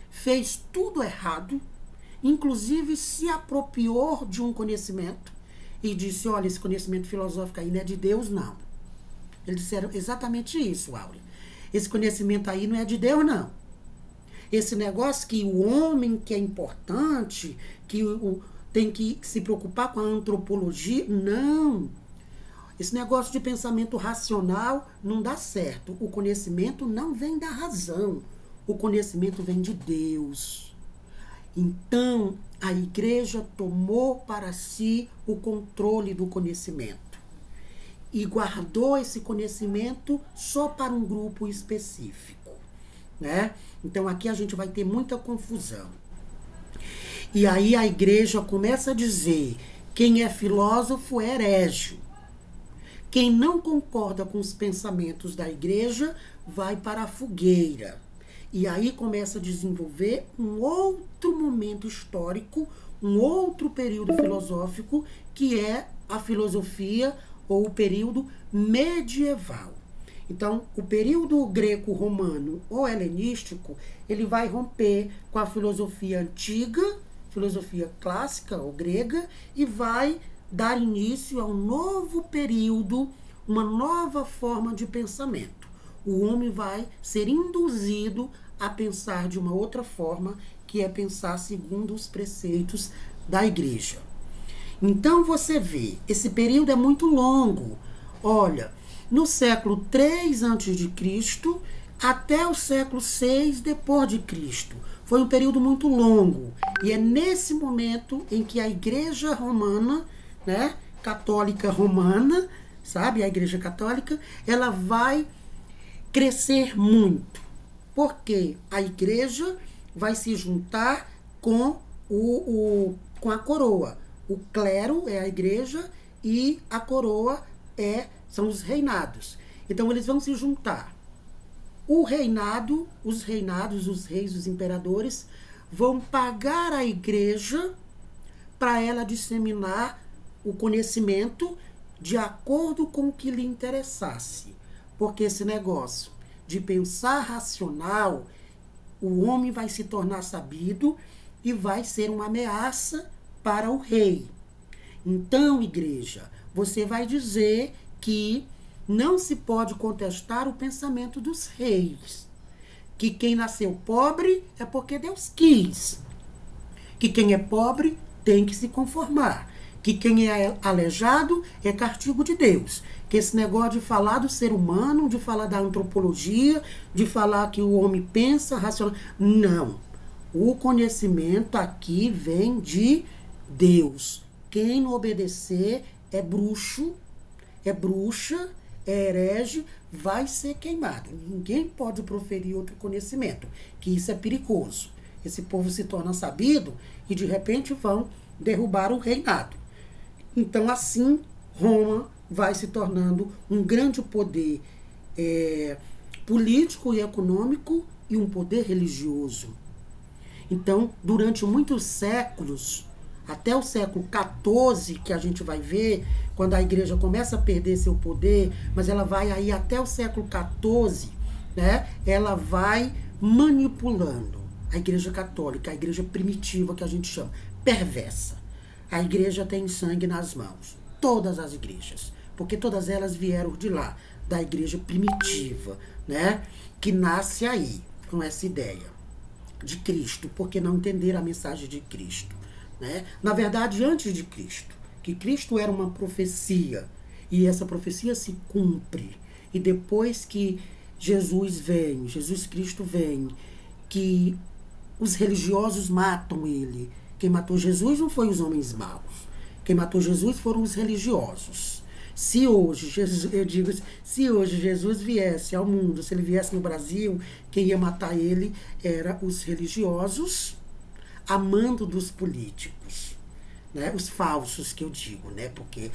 fez tudo errado, inclusive se apropriou de um conhecimento e disse, olha, esse conhecimento filosófico aí não é de Deus, não. Eles disseram exatamente isso, Áurea. Esse conhecimento aí não é de Deus, não. Esse negócio que o homem que é importante, que tem que se preocupar com a antropologia, não. Esse negócio de pensamento racional não dá certo. O conhecimento não vem da razão. O conhecimento vem de Deus. Então, a igreja tomou para si o controle do conhecimento e guardou esse conhecimento só para um grupo específico, né? Então, aqui a gente vai ter muita confusão. E aí a igreja começa a dizer: quem é filósofo é herege. Quem não concorda com os pensamentos da igreja vai para a fogueira. E aí começa a desenvolver um outro momento histórico, um outro período filosófico, que é a filosofia ou o período medieval. Então, o período greco-romano ou helenístico, ele vai romper com a filosofia antiga, filosofia clássica ou grega, e vai dar início a um novo período, uma nova forma de pensamento. O homem vai ser induzido a pensar de uma outra forma, que é pensar segundo os preceitos da igreja. Então você vê, esse período é muito longo. Olha, no século 3 a.C. até o século 6 depois de Cristo. Foi um período muito longo. E é nesse momento em que a igreja romana, né, católica romana, sabe, a igreja católica, ela vai crescer muito. Porque a igreja vai se juntar com com a coroa. O clero é a igreja e a coroa são os reinados. Então eles vão se juntar. O reinado, os reinados, os reis, os imperadores vão pagar a igreja para ela disseminar o conhecimento de acordo com o que lhe interessasse. Porque esse negócio de pensar racional, o homem vai se tornar sabido e vai ser uma ameaça para o rei. Então, igreja, você vai dizer que não se pode contestar o pensamento dos reis. Que quem nasceu pobre é porque Deus quis. Que quem é pobre tem que se conformar. Que quem é aleijado é castigo de Deus. Que esse negócio de falar do ser humano, de falar da antropologia, de falar que o homem pensa racional. Não. O conhecimento aqui vem de Deus. Quem não obedecer é bruxo, é bruxa, é herege, vai ser queimado. Ninguém pode proferir outro conhecimento, que isso é perigoso. Esse povo se torna sabido e de repente vão derrubar o reinado. Então assim Roma vai se tornando um grande poder político e econômico e um poder religioso. Então, durante muitos séculos, até o século XIV, que a gente vai ver, quando a igreja começa a perder seu poder, mas ela vai aí até o século XIV, né? Ela vai manipulando a igreja católica, a igreja primitiva, que a gente chama, perversa. A igreja tem sangue nas mãos, todas as igrejas, porque todas elas vieram de lá, da igreja primitiva, né? Que nasce aí, com essa ideia de Cristo, porque não entenderam a mensagem de Cristo, né? Na verdade, antes de Cristo, que Cristo era uma profecia, e essa profecia se cumpre, e depois que Jesus vem, Jesus Cristo vem, que os religiosos matam ele. Quem matou Jesus não foi os homens maus, quem matou Jesus foram os religiosos. Se hoje Jesus viesse ao mundo, se ele viesse no Brasil, quem ia matar ele era os religiosos, amando dos políticos, né? Os falsos, que eu digo, né? Porque,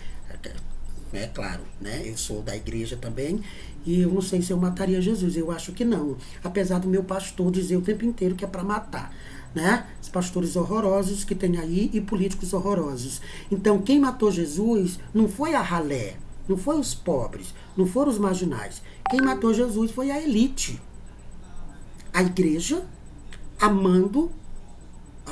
é claro, né? Eu sou da igreja também e eu não sei se eu mataria Jesus, eu acho que não, apesar do meu pastor dizer o tempo inteiro que é para matar, né? Os pastores horrorosos que tem aí e políticos horrorosos. Então, quem matou Jesus não foi a ralé, não foi os pobres, não foram os marginais. Quem matou Jesus foi a elite. A igreja amando,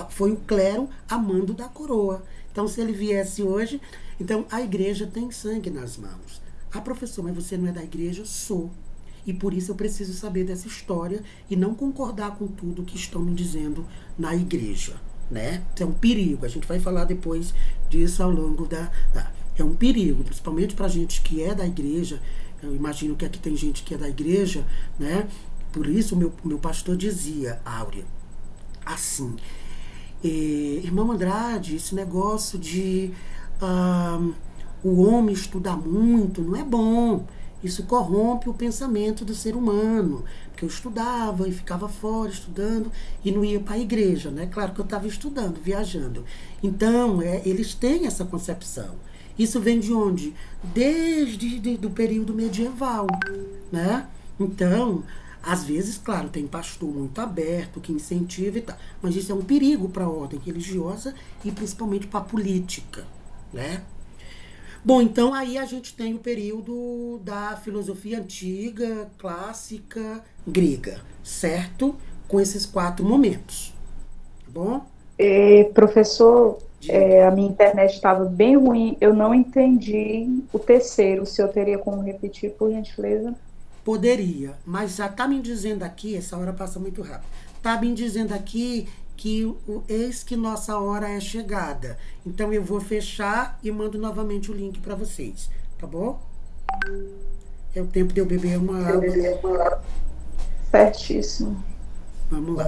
foi o clero amando da coroa. Então, se ele viesse hoje, então a igreja tem sangue nas mãos. Ah, professor, mas você não é da igreja? Sou. E por isso eu preciso saber dessa história e não concordar com tudo que estão me dizendo na igreja, né? Isso é um perigo. A gente vai falar depois disso ao longo é um perigo, principalmente para gente que é da igreja. Eu imagino que aqui tem gente que é da igreja, né? Por isso o meu pastor dizia, Áurea, assim, Irmão Andrade, esse negócio de o homem estudar muito não é bom. Isso corrompe o pensamento do ser humano. Porque eu estudava e ficava fora estudando e não ia para a igreja, né? Claro que eu estava estudando, viajando. Então, eles têm essa concepção. Isso vem de onde? Desde do período medieval, né? Então, às vezes, claro, tem pastor muito aberto, que incentiva e tal. Mas isso é um perigo para a ordem religiosa e principalmente para a política, né? Bom, então aí a gente tem o período da filosofia antiga, clássica, grega, certo? Com esses 4 momentos, tá bom? Professor, a minha internet estava bem ruim, eu não entendi o terceiro. O senhor teria como repetir, por gentileza? Poderia, mas já está me dizendo aqui, essa hora passa muito rápido, está me dizendo aqui que eis que nossa hora é chegada. Então eu vou fechar e mando novamente o link para vocês, tá bom? É o tempo de eu beber uma água. Certíssimo. Vamos lá.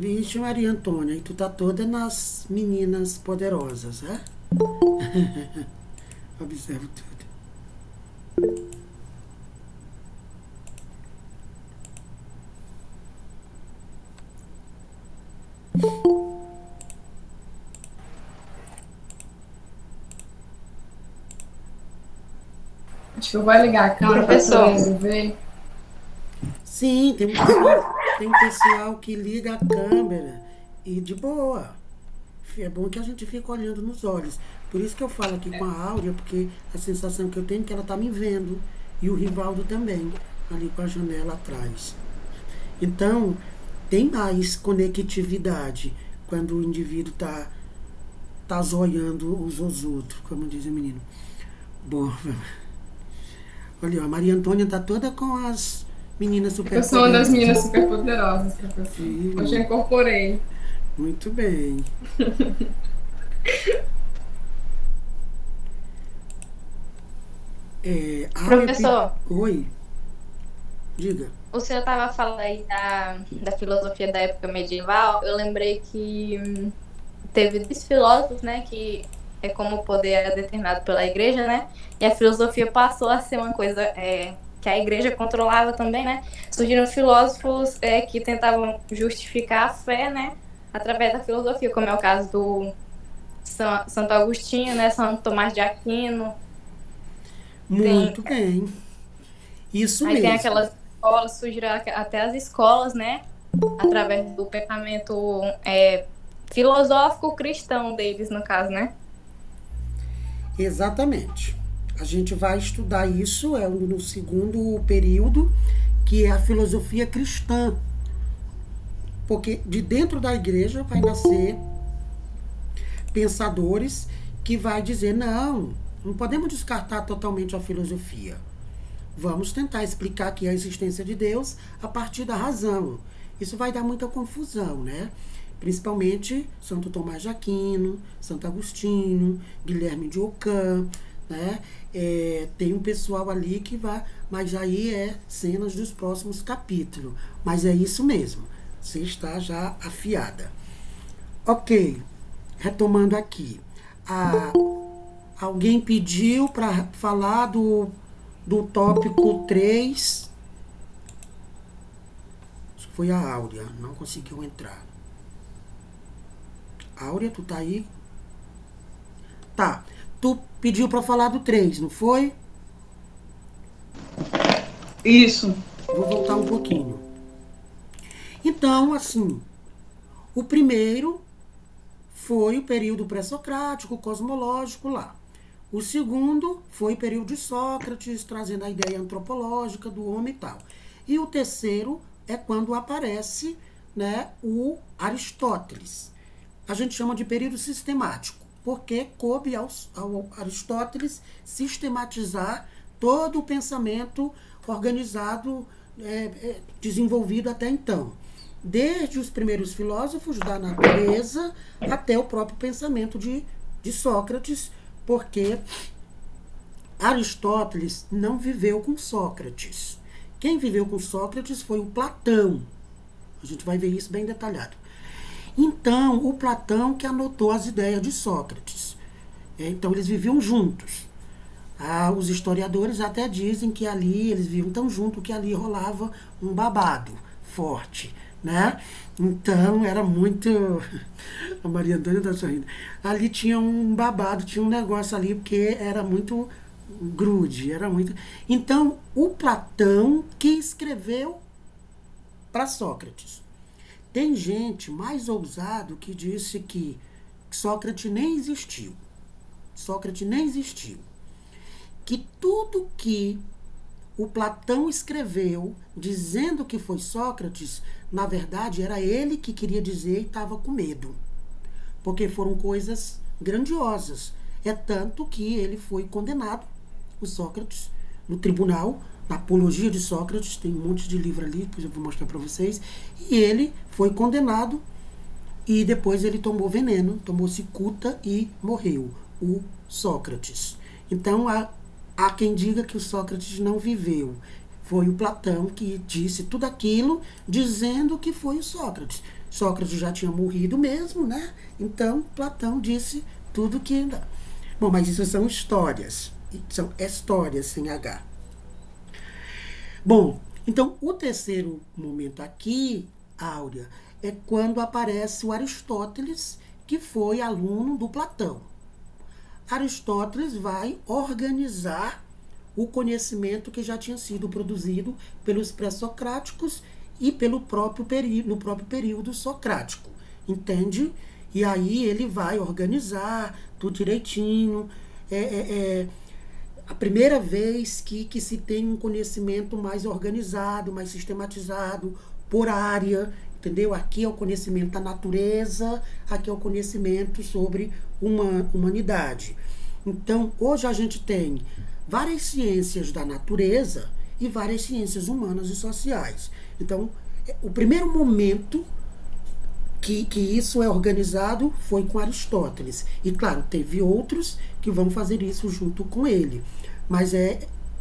Vixe, Maria Antônia, e tu tá toda nas meninas poderosas, né? Observo tudo. Acho que eu vou ligar a câmera para ver. Sim, tem um pessoal que liga a câmera e de boa. É bom que a gente fica olhando nos olhos. Por isso que eu falo aqui com a Áurea, porque a sensação que eu tenho é que ela tá me vendo. E o Rivaldo também, ali com a janela atrás. Então, tem mais conectividade quando o indivíduo tá zoiando uns aos outros, como diz o menino. Bom, olha, a Maria Antônia tá toda com as meninas super poderosas. Eu sou uma das meninas super poderosas, professor. Hoje eu incorporei. Muito bem. Professor. Oi. Diga. O senhor estava falando aí da filosofia da época medieval. Eu lembrei que teve 2 filósofos, né, que é como o poder era determinado pela igreja, né, e a filosofia passou a ser uma coisa que a igreja controlava também, né. Surgiram filósofos que tentavam justificar a fé, né, através da filosofia, como é o caso do Santo Agostinho, né, Santo Tomás de Aquino. Muito bem. Isso aí mesmo. Tem aquelas escolas, surgiram até as escolas, né, através do pensamento filosófico cristão deles, no caso, né? Exatamente. A gente vai estudar isso no segundo período, que é a filosofia cristã. Porque de dentro da igreja vai nascer pensadores que vai dizer, não podemos descartar totalmente a filosofia. Vamos tentar explicar aqui a existência de Deus a partir da razão. isso vai dar muita confusão, né? Principalmente Santo Tomás de Aquino, Santo Agostinho, Guilherme de Ockham, né? Tem um pessoal ali que vai, mas aí cenas dos próximos capítulos. Mas é isso mesmo, você está já afiada. Ok, retomando aqui. Alguém pediu para falar do tópico 3. Acho que foi a Áurea, não conseguiu entrar. Áurea, tu tá aí? Tá. Tu pediu para falar do 3, não foi? Isso. Vou voltar um pouquinho. Então, assim, o primeiro foi o período pré-socrático, cosmológico lá. O segundo foi o período de Sócrates, trazendo a ideia antropológica do homem e tal. E o terceiro é quando aparece, né, o Aristóteles. A gente chama de período sistemático, porque coube ao Aristóteles sistematizar todo o pensamento organizado, desenvolvido até então. Desde os primeiros filósofos da natureza até o próprio pensamento de Sócrates, porque Aristóteles não viveu com Sócrates. Quem viveu com Sócrates foi o Platão. A gente vai ver isso bem detalhado. Então, o Platão que anotou as ideias de Sócrates. Então, eles viviam juntos. Os historiadores até dizem que ali, eles viviam tão juntos que ali rolava um babado forte, né? Então, era muito... A Maria Antônia está sorrindo. Ali tinha um babado, tinha um negócio ali, porque era muito grude, era muito... Então, o Platão que escreveu para Sócrates. Tem gente mais ousado que disse que Sócrates nem existiu. Sócrates nem existiu. Que tudo que o Platão escreveu dizendo que foi Sócrates, na verdade era ele que queria dizer e estava com medo. Porque foram coisas grandiosas. É tanto que ele foi condenado, o Sócrates, no tribunal, na Apologia de Sócrates, tem um monte de livro ali, depois eu vou mostrar para vocês, e ele foi condenado e depois ele tomou veneno, tomou cicuta e morreu, o Sócrates. Então, há quem diga que o Sócrates não viveu. Foi o Platão que disse tudo aquilo, dizendo que foi o Sócrates. Sócrates já tinha morrido mesmo, né? Então, Platão disse tudo que... Bom, mas isso são histórias. São histórias sem H. Bom, então o terceiro momento aqui, Áurea, é quando aparece o Aristóteles, que foi aluno do Platão. Aristóteles vai organizar o conhecimento que já tinha sido produzido pelos pré-socráticos e no próprio período socrático, entende? E aí ele vai organizar tudo direitinho. A primeira vez que se tem um conhecimento mais organizado, mais sistematizado, por área, entendeu? Aqui é o conhecimento da natureza, aqui é o conhecimento sobre uma humanidade. Então, hoje a gente tem várias ciências da natureza e várias ciências humanas e sociais. Então, o primeiro momento que isso é organizado foi com Aristóteles. E, claro, teve outros que vão fazer isso junto com ele. Mas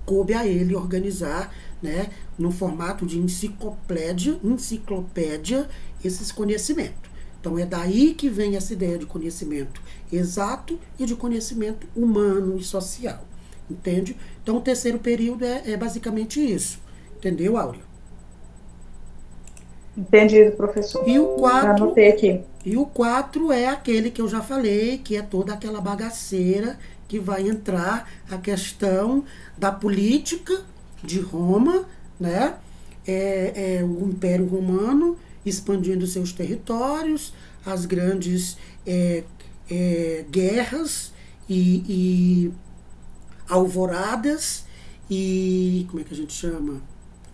coube a ele organizar, né, no formato de enciclopédia, esses conhecimentos. Então, é daí que vem essa ideia de conhecimento exato e de conhecimento humano e social. Entende? Então, o terceiro período é basicamente isso. Entendeu, Áurea? Entendido, professor. E o 4, anotei aqui. E o 4 é aquele que eu já falei, que é toda aquela bagaceira que vai entrar a questão da política de Roma, né? O Império Romano expandindo seus territórios, as grandes guerras e alvoradas e... como é que a gente chama?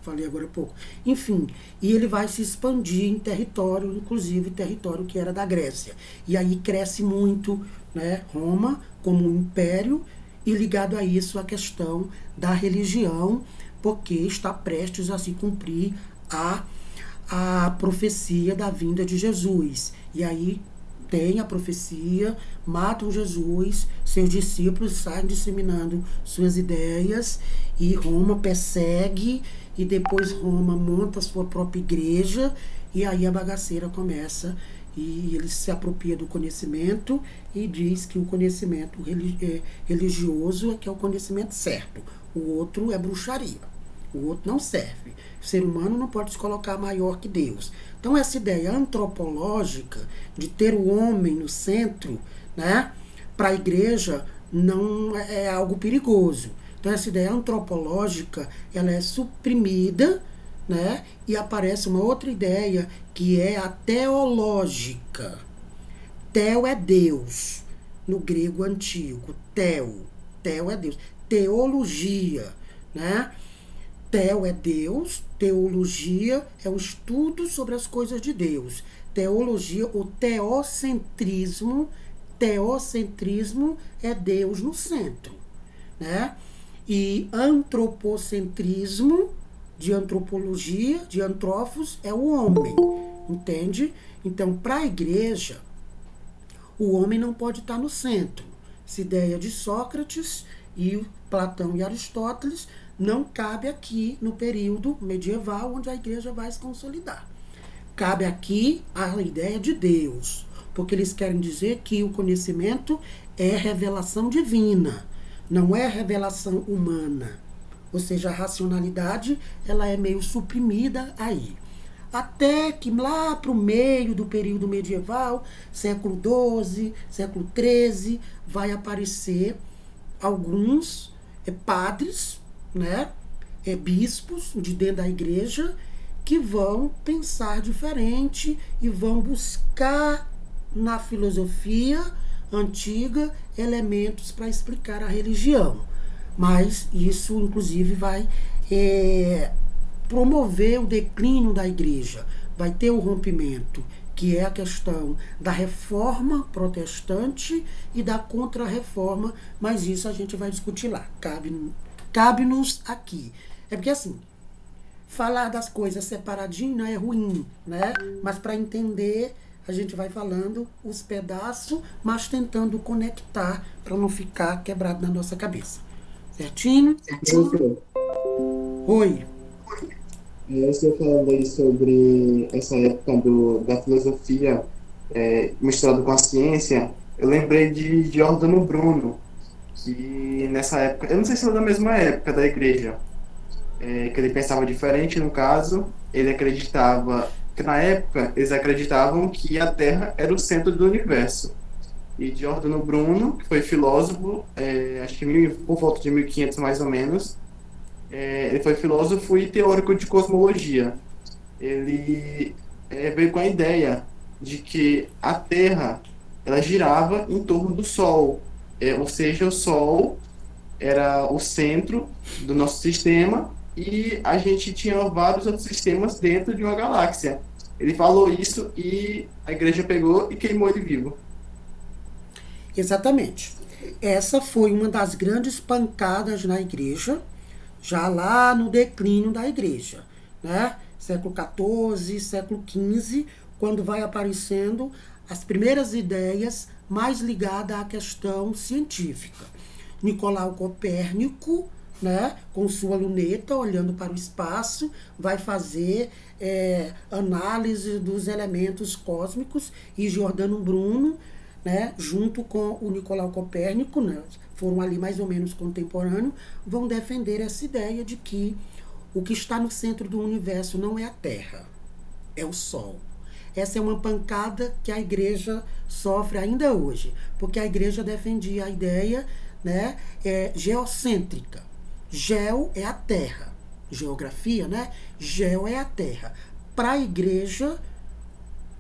Falei agora há pouco. Enfim, e ele vai se expandir em território, inclusive território que era da Grécia. E aí cresce muito, né, Roma como um império, e ligado a isso a questão da religião, porque está prestes a se cumprir a profecia da vinda de Jesus. E aí tem a profecia, matam Jesus, seus discípulos saem disseminando suas ideias, e Roma persegue, e depois Roma monta a sua própria igreja, e aí a bagaceira começa, e ele se apropria do conhecimento e diz que o conhecimento religioso é que é o conhecimento certo, o outro é bruxaria, o outro não serve. O ser humano não pode se colocar maior que Deus. Então essa ideia antropológica de ter o homem no centro, né, para a igreja não é algo perigoso. Então essa ideia antropológica, ela é suprimida, né, e aparece uma outra ideia que é a teológica. Theo é Deus, no grego antigo. Theo é Deus. Teologia, né? Theo é Deus, teologia é o estudo sobre as coisas de Deus. Teologia, o teocentrismo é Deus no centro, né? E antropocentrismo, de antropologia, de antrófos, é o homem, entende? Então, para a igreja, o homem não pode estar no centro. Essa ideia de Sócrates e Platão e Aristóteles não cabe aqui no período medieval, onde a igreja vai se consolidar. Cabe aqui a ideia de Deus, porque eles querem dizer que o conhecimento é revelação divina, não é revelação humana. Ou seja, a racionalidade, ela é meio suprimida aí. Até que lá para o meio do período medieval, século XII, século XIII, vai aparecer alguns padres, né, bispos de dentro da igreja, que vão pensar diferente e vão buscar na filosofia antiga elementos para explicar a religião. Mas isso, inclusive, vai promover o declínio da igreja. Vai ter o rompimento, que é a questão da reforma protestante e da contra-reforma, mas isso a gente vai discutir lá. Cabe-nos aqui. É porque, assim, falar das coisas separadinho não é ruim, né? Mas para entender, a gente vai falando os pedaços, mas tentando conectar para não ficar quebrado na nossa cabeça. Certinho? Oi. Você falando aí sobre essa época da filosofia misturada com a ciência, eu lembrei de Giordano Bruno, que nessa época, eu não sei se era da mesma época da igreja, que ele pensava diferente, no caso, ele acreditava, que na época eles acreditavam que a Terra era o centro do universo. E Giordano Bruno, que foi filósofo, acho que por volta de 1500 mais ou menos, ele foi filósofo e teórico de cosmologia. Ele veio com a ideia de que a Terra, ela girava em torno do Sol, ou seja, o Sol era o centro do nosso sistema e a gente tinha vários outros sistemas dentro de uma galáxia. Ele falou isso e a igreja pegou e queimou ele vivo. Exatamente. Essa foi uma das grandes pancadas na igreja, já lá no declínio da igreja, né? Século XIV, século XV, quando vai aparecendo as primeiras ideias mais ligadas à questão científica. Nicolau Copérnico, né, com sua luneta, olhando para o espaço, vai fazer análise dos elementos cósmicos, e Giordano Bruno, né, junto com o Nicolau Copérnico, né, foram ali mais ou menos contemporâneos, vão defender essa ideia de que o que está no centro do universo não é a Terra, é o Sol. Essa é uma pancada que a igreja sofre ainda hoje, porque a igreja defendia a ideia, né, geocêntrica. Geo é a Terra, geografia, né? Geo é a Terra. Para a igreja,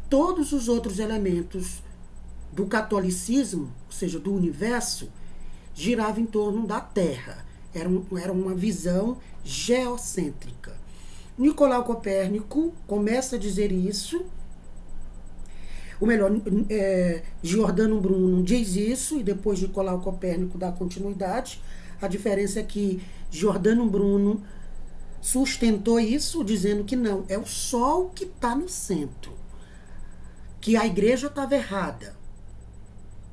todos os outros elementos do catolicismo, ou seja, do universo, girava em torno da Terra. Era uma visão geocêntrica. Nicolau Copérnico começa a dizer isso, ou melhor, Giordano Bruno diz isso, e depois Nicolau Copérnico dá continuidade. A diferença é que Giordano Bruno sustentou isso dizendo que não, é o Sol que está no centro, que a igreja estava errada,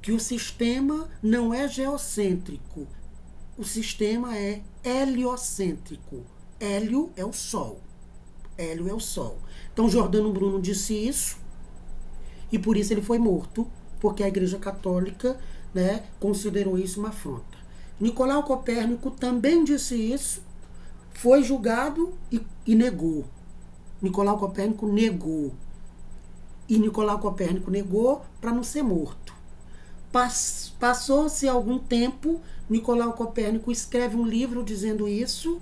que o sistema não é geocêntrico, o sistema é heliocêntrico. Hélio é o Sol. Hélio é o Sol. Então Giordano Bruno disse isso e por isso ele foi morto, porque a Igreja Católica, né, considerou isso uma afronta. Nicolau Copérnico também disse isso, foi julgado e negou. Nicolau Copérnico negou. E Nicolau Copérnico negou para não ser morto. Passou-se algum tempo, Nicolau Copérnico escreve um livro dizendo isso,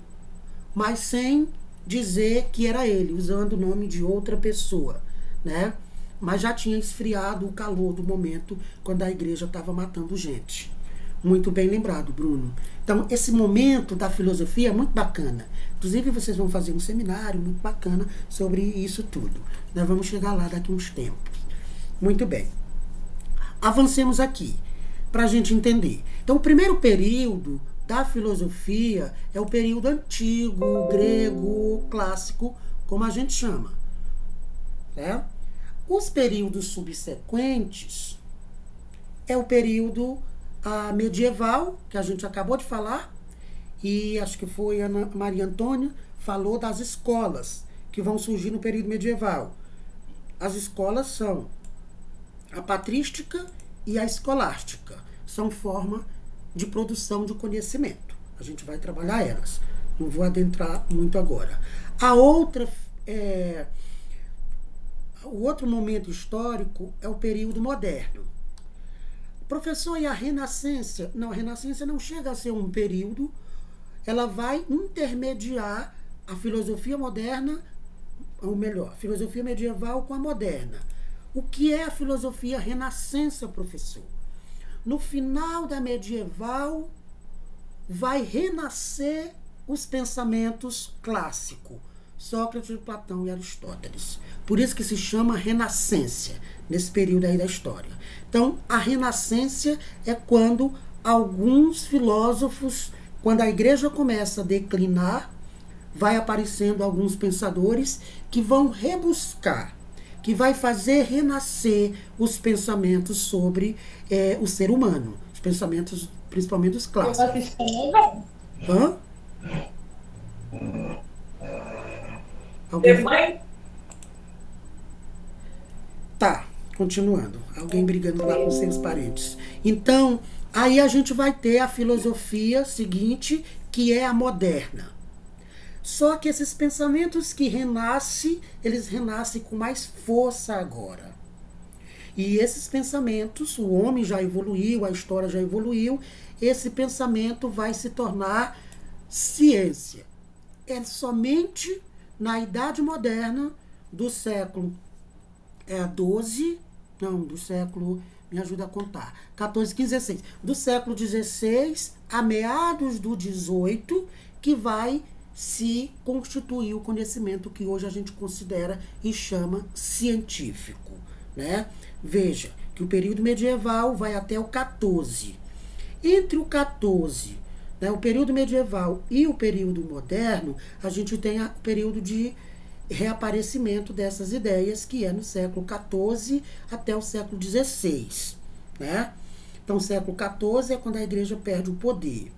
mas sem dizer que era ele, usando o nome de outra pessoa, né? Mas já tinha esfriado o calor do momento quando a igreja estava matando gente. Muito bem lembrado, Bruno. Então, esse momento da filosofia é muito bacana. Inclusive, vocês vão fazer um seminário muito bacana sobre isso tudo. Nós vamos chegar lá daqui a uns tempos. Muito bem. Avancemos aqui, para a gente entender. Então, o primeiro período da filosofia é o período antigo, grego, clássico, como a gente chama. Certo? Os períodos subsequentes é o período medieval, que a gente acabou de falar, e acho que foi a Maria Antônia falou das escolas que vão surgir no período medieval. As escolas são a patrística e a escolástica. São forma de produção de conhecimento. A gente vai trabalhar elas. Não vou adentrar muito agora. A outra, o outro momento histórico é o período moderno. Professor, e a Renascença? Não, a Renascença não chega a ser um período, ela vai intermediar a filosofia moderna, ou melhor, a filosofia medieval com a moderna. O que é a filosofia renascença, professor? No final da medieval, vai renascer os pensamentos clássicos, Sócrates, Platão e Aristóteles. Por isso que se chama renascência, nesse período aí da história. Então, a renascência é quando alguns filósofos, quando a igreja começa a declinar, vai aparecendo alguns pensadores que vão rebuscar, que vai fazer renascer os pensamentos sobre o ser humano, os pensamentos, principalmente os clássicos. Hã? Alguém... Tá, continuando. Alguém brigando lá com seus parentes. Então, aí a gente vai ter a filosofia seguinte, que é a moderna. Só que esses pensamentos que renascem, eles renascem com mais força agora. E esses pensamentos, o homem já evoluiu, a história já evoluiu, esse pensamento vai se tornar ciência. É somente na Idade Moderna, do século XII, não, do século, me ajuda a contar, 14, 15, 16, do século XVI a meados do XVIII, que vai se constituir o conhecimento que hoje a gente considera e chama científico, né? Veja que o período medieval vai até o 14. Entre o 14, né, o período medieval e o período moderno, a gente tem o período de reaparecimento dessas ideias, que é no século XIV até o século XVI, né? Então, o século XIV é quando a igreja perde o poder.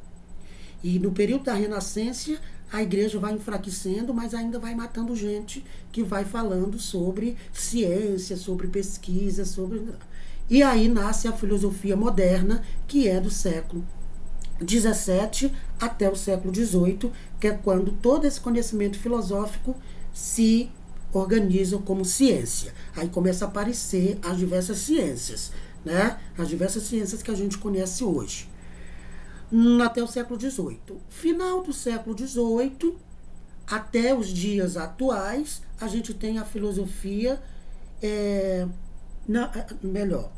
E no período da Renascença, a igreja vai enfraquecendo, mas ainda vai matando gente que vai falando sobre ciência, sobre pesquisa, sobre... E aí nasce a filosofia moderna, que é do século XVII até o século XVIII, que é quando todo esse conhecimento filosófico se organiza como ciência. Aí começa a aparecer as diversas ciências, né? As diversas ciências que a gente conhece hoje. Até o século XVIII. Final do século XVIII, até os dias atuais, a gente tem a filosofia, melhor,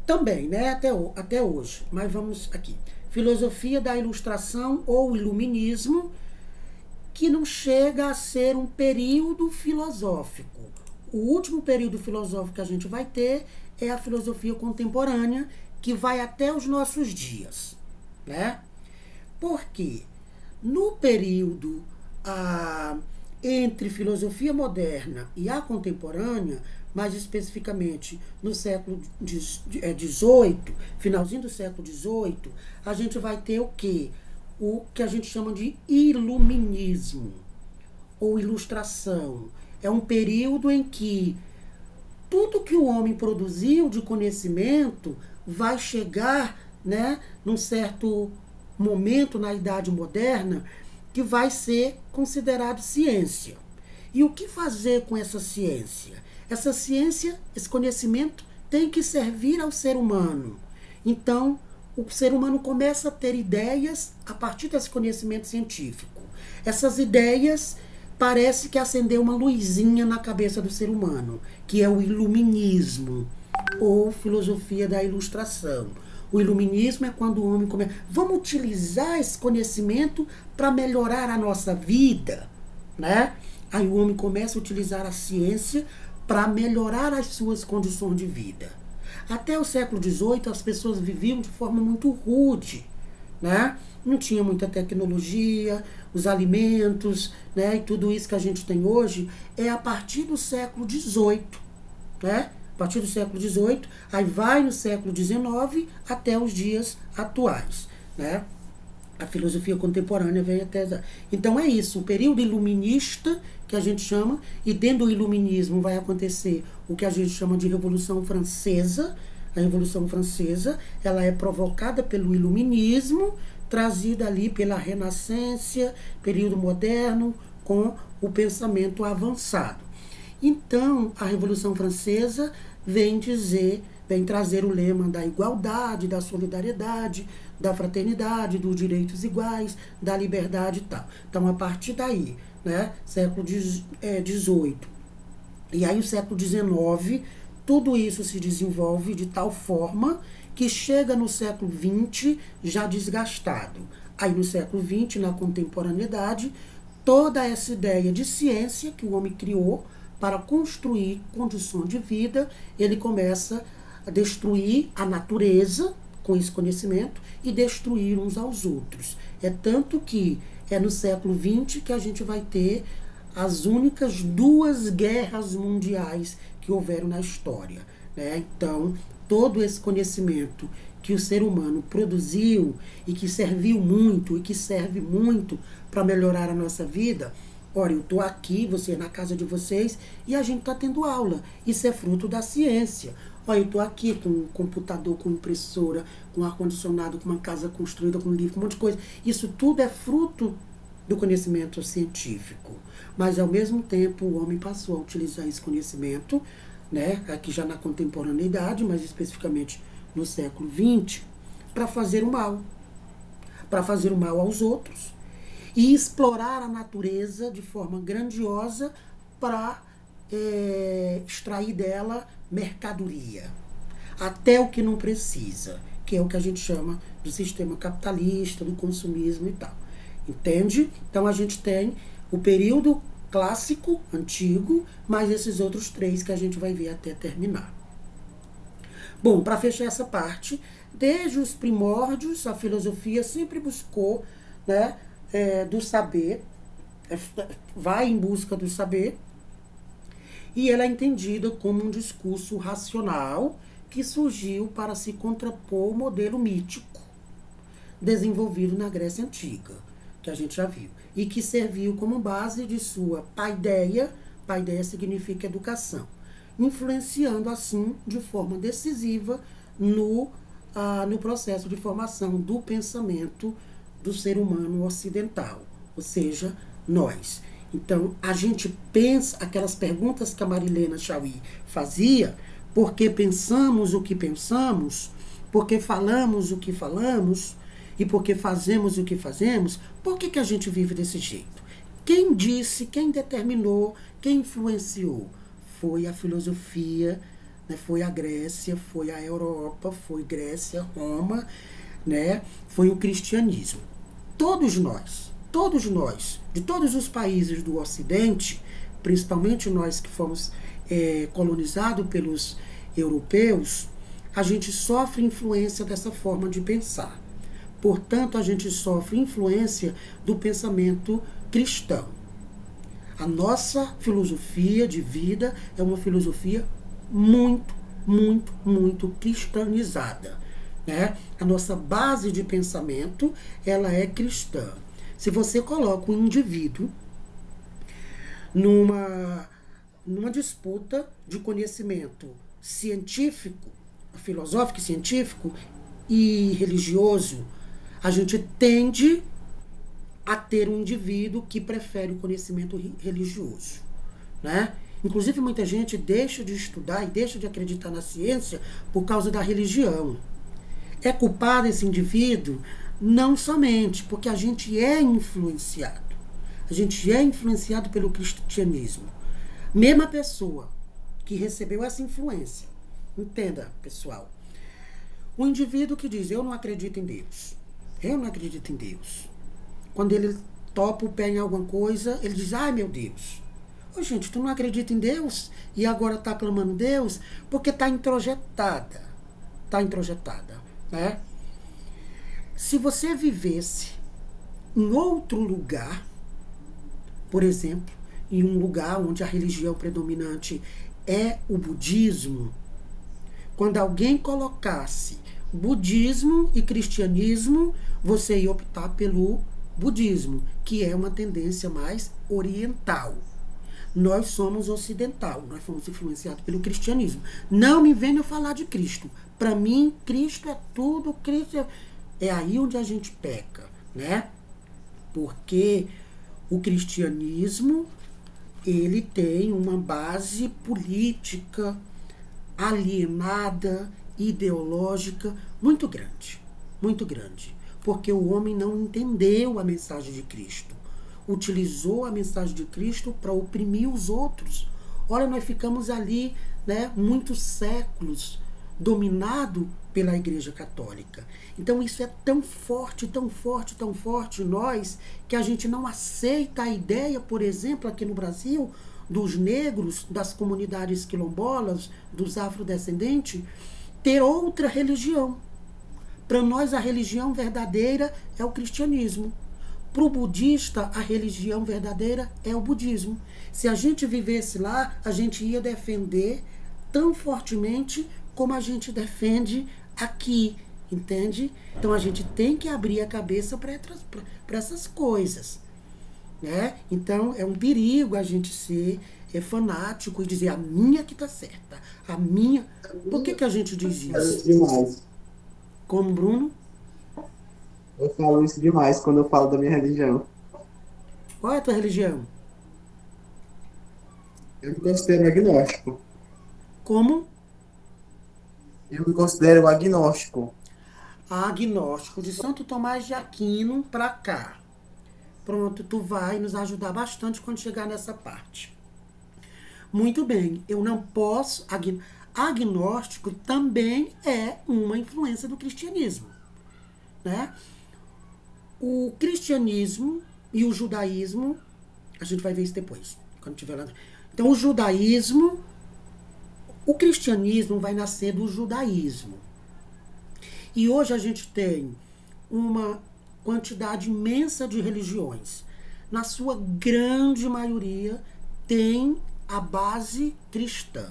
também, né, até hoje, mas vamos aqui. Filosofia da Ilustração ou Iluminismo, que não chega a ser um período filosófico. O último período filosófico que a gente vai ter é a filosofia contemporânea, que vai até os nossos dias, né? Por quê? No período entre filosofia moderna e a contemporânea, mais especificamente no século XVIII, finalzinho do século XVIII, a gente vai ter o quê? O que a gente chama de iluminismo, ou ilustração. É um período em que tudo que o homem produziu de conhecimento vai chegar, né, num certo momento na Idade Moderna que vai ser considerado ciência. E o que fazer com essa ciência? Essa ciência, esse conhecimento tem que servir ao ser humano. Então, o ser humano começa a ter ideias a partir desse conhecimento científico. Essas ideias parece que acendeu uma luzinha na cabeça do ser humano, que é o iluminismo, ou filosofia da ilustração. O iluminismo é quando o homem começa, vamos utilizar esse conhecimento para melhorar a nossa vida, né? Aí o homem começa a utilizar a ciência para melhorar as suas condições de vida. Até o século XVIII as pessoas viviam de forma muito rude, né? Não tinha muita tecnologia, os alimentos, né? E tudo isso que a gente tem hoje é a partir do século XVIII, né? A partir do século XVIII, aí vai no século XIX até os dias atuais, né? A filosofia contemporânea vem até... Então é isso, o período iluminista, que a gente chama, e dentro do iluminismo vai acontecer o que a gente chama de Revolução Francesa. A Revolução Francesa, ela é provocada pelo iluminismo, trazida ali pela Renascença, período moderno, com o pensamento avançado. Então, a Revolução Francesa vem trazer o lema da igualdade, da solidariedade, da fraternidade, dos direitos iguais, da liberdade e tal. Então, a partir daí, né, século XVIII, e aí o século XIX, tudo isso se desenvolve de tal forma que chega no século XX já desgastado. Aí no século XX, na contemporaneidade, toda essa ideia de ciência que o homem criou para construir condições de vida, ele começa a destruir a natureza com esse conhecimento e destruir uns aos outros. É tanto que é no século XX que a gente vai ter as únicas 2 guerras mundiais que houveram na história, né? Então, todo esse conhecimento que o ser humano produziu e que serviu muito e que serve muito para melhorar a nossa vida. Olha, eu estou aqui, você na casa de vocês, e a gente está tendo aula. Isso é fruto da ciência. Olha, eu estou aqui com um computador, com impressora, com ar-condicionado, com uma casa construída, com um livro, com um monte de coisa. Isso tudo é fruto do conhecimento científico. Mas, ao mesmo tempo, o homem passou a utilizar esse conhecimento, né, aqui já na contemporaneidade, mas especificamente no século XX, para fazer o mal. Para fazer o mal aos outros. E explorar a natureza de forma grandiosa para extrair dela mercadoria. Até o que não precisa, que é o que a gente chama do sistema capitalista, do consumismo e tal. Entende? Então a gente tem o período clássico, antigo, mais esses outros 3 que a gente vai ver até terminar. Bom, para fechar essa parte, desde os primórdios, a filosofia sempre buscou, né, do saber, vai em busca do saber, e ela é entendida como um discurso racional que surgiu para se contrapor ao modelo mítico desenvolvido na Grécia Antiga, que a gente já viu, e que serviu como base de sua paideia. Paideia significa educação, influenciando assim de forma decisiva no processo de formação do pensamento do ser humano ocidental, ou seja, nós. Então, a gente pensa aquelas perguntas que a Marilena Chauí fazia, porque pensamos o que pensamos, porque falamos o que falamos, e porque fazemos o que fazemos. Por que a gente vive desse jeito? Quem disse, quem determinou, quem influenciou? Foi a filosofia, né? Foi a Grécia, foi a Europa, foi Grécia, Roma, né? Foi o cristianismo. Todos nós, de todos os países do Ocidente, principalmente nós que fomos colonizados pelos europeus, a gente sofre influência dessa forma de pensar. Portanto, a gente sofre influência do pensamento cristão. A nossa filosofia de vida é uma filosofia muito, muito, muito cristianizada, né? A nossa base de pensamento, ela é cristã. Se você coloca um indivíduo numa disputa de conhecimento científico, filosófico e científico e religioso, a gente tende a ter um indivíduo que prefere o conhecimento religioso, né? Inclusive, muita gente deixa de estudar e deixa de acreditar na ciência por causa da religião. É culpado esse indivíduo? Não somente porque a gente é influenciado. A gente é influenciado pelo cristianismo. Mesma pessoa que recebeu essa influência. Entenda, pessoal. O indivíduo que diz, eu não acredito em Deus. Eu não acredito em Deus. Quando ele topa o pé em alguma coisa, ele diz, ai meu Deus. Ô, gente, tu não acredita em Deus? E agora está clamando Deus? Porque está introjetada. Está introjetada, né? Se você vivesse em outro lugar, por exemplo, em um lugar onde a religião predominante é o budismo, quando alguém colocasse budismo e cristianismo, você ia optar pelo budismo, que é uma tendência mais oriental. Nós somos ocidental, nós fomos influenciados pelo cristianismo. Não me venha falar de Cristo. Para mim, Cristo é tudo, Cristo é aí onde a gente peca, né? Porque o cristianismo, ele tem uma base política, alienada, ideológica, muito grande, porque o homem não entendeu a mensagem de Cristo, utilizou a mensagem de Cristo para oprimir os outros. Olha, nós ficamos ali, né, muitos séculos dominado pela Igreja Católica. Então isso é tão forte, tão forte, tão forte em nós, que a gente não aceita a ideia, por exemplo, aqui no Brasil, dos negros, das comunidades quilombolas, dos afrodescendentes, ter outra religião. Para nós, a religião verdadeira é o cristianismo. Para o budista, a religião verdadeira é o budismo. Se a gente vivesse lá, a gente ia defender tão fortemente como a gente defende aqui, entende? Então a gente tem que abrir a cabeça para essas coisas, né? Então é um perigo a gente ser fanático e dizer a minha que está certa, a minha. Por que a gente diz isso? Demais. Como, Bruno? Eu falo isso demais quando eu falo da minha religião. Qual é a tua religião? Eu me considero agnóstico. Como? Eu me considero agnóstico. Agnóstico, de Santo Tomás de Aquino para cá. Pronto, tu vai nos ajudar bastante quando chegar nessa parte. Muito bem, eu não posso... Agnóstico também é uma influência do cristianismo, né? O cristianismo e o judaísmo, a gente vai ver isso depois, quando tiver lá. Então, o judaísmo, o cristianismo vai nascer do judaísmo. E hoje a gente tem uma quantidade imensa de religiões. Na sua grande maioria, tem a base cristã,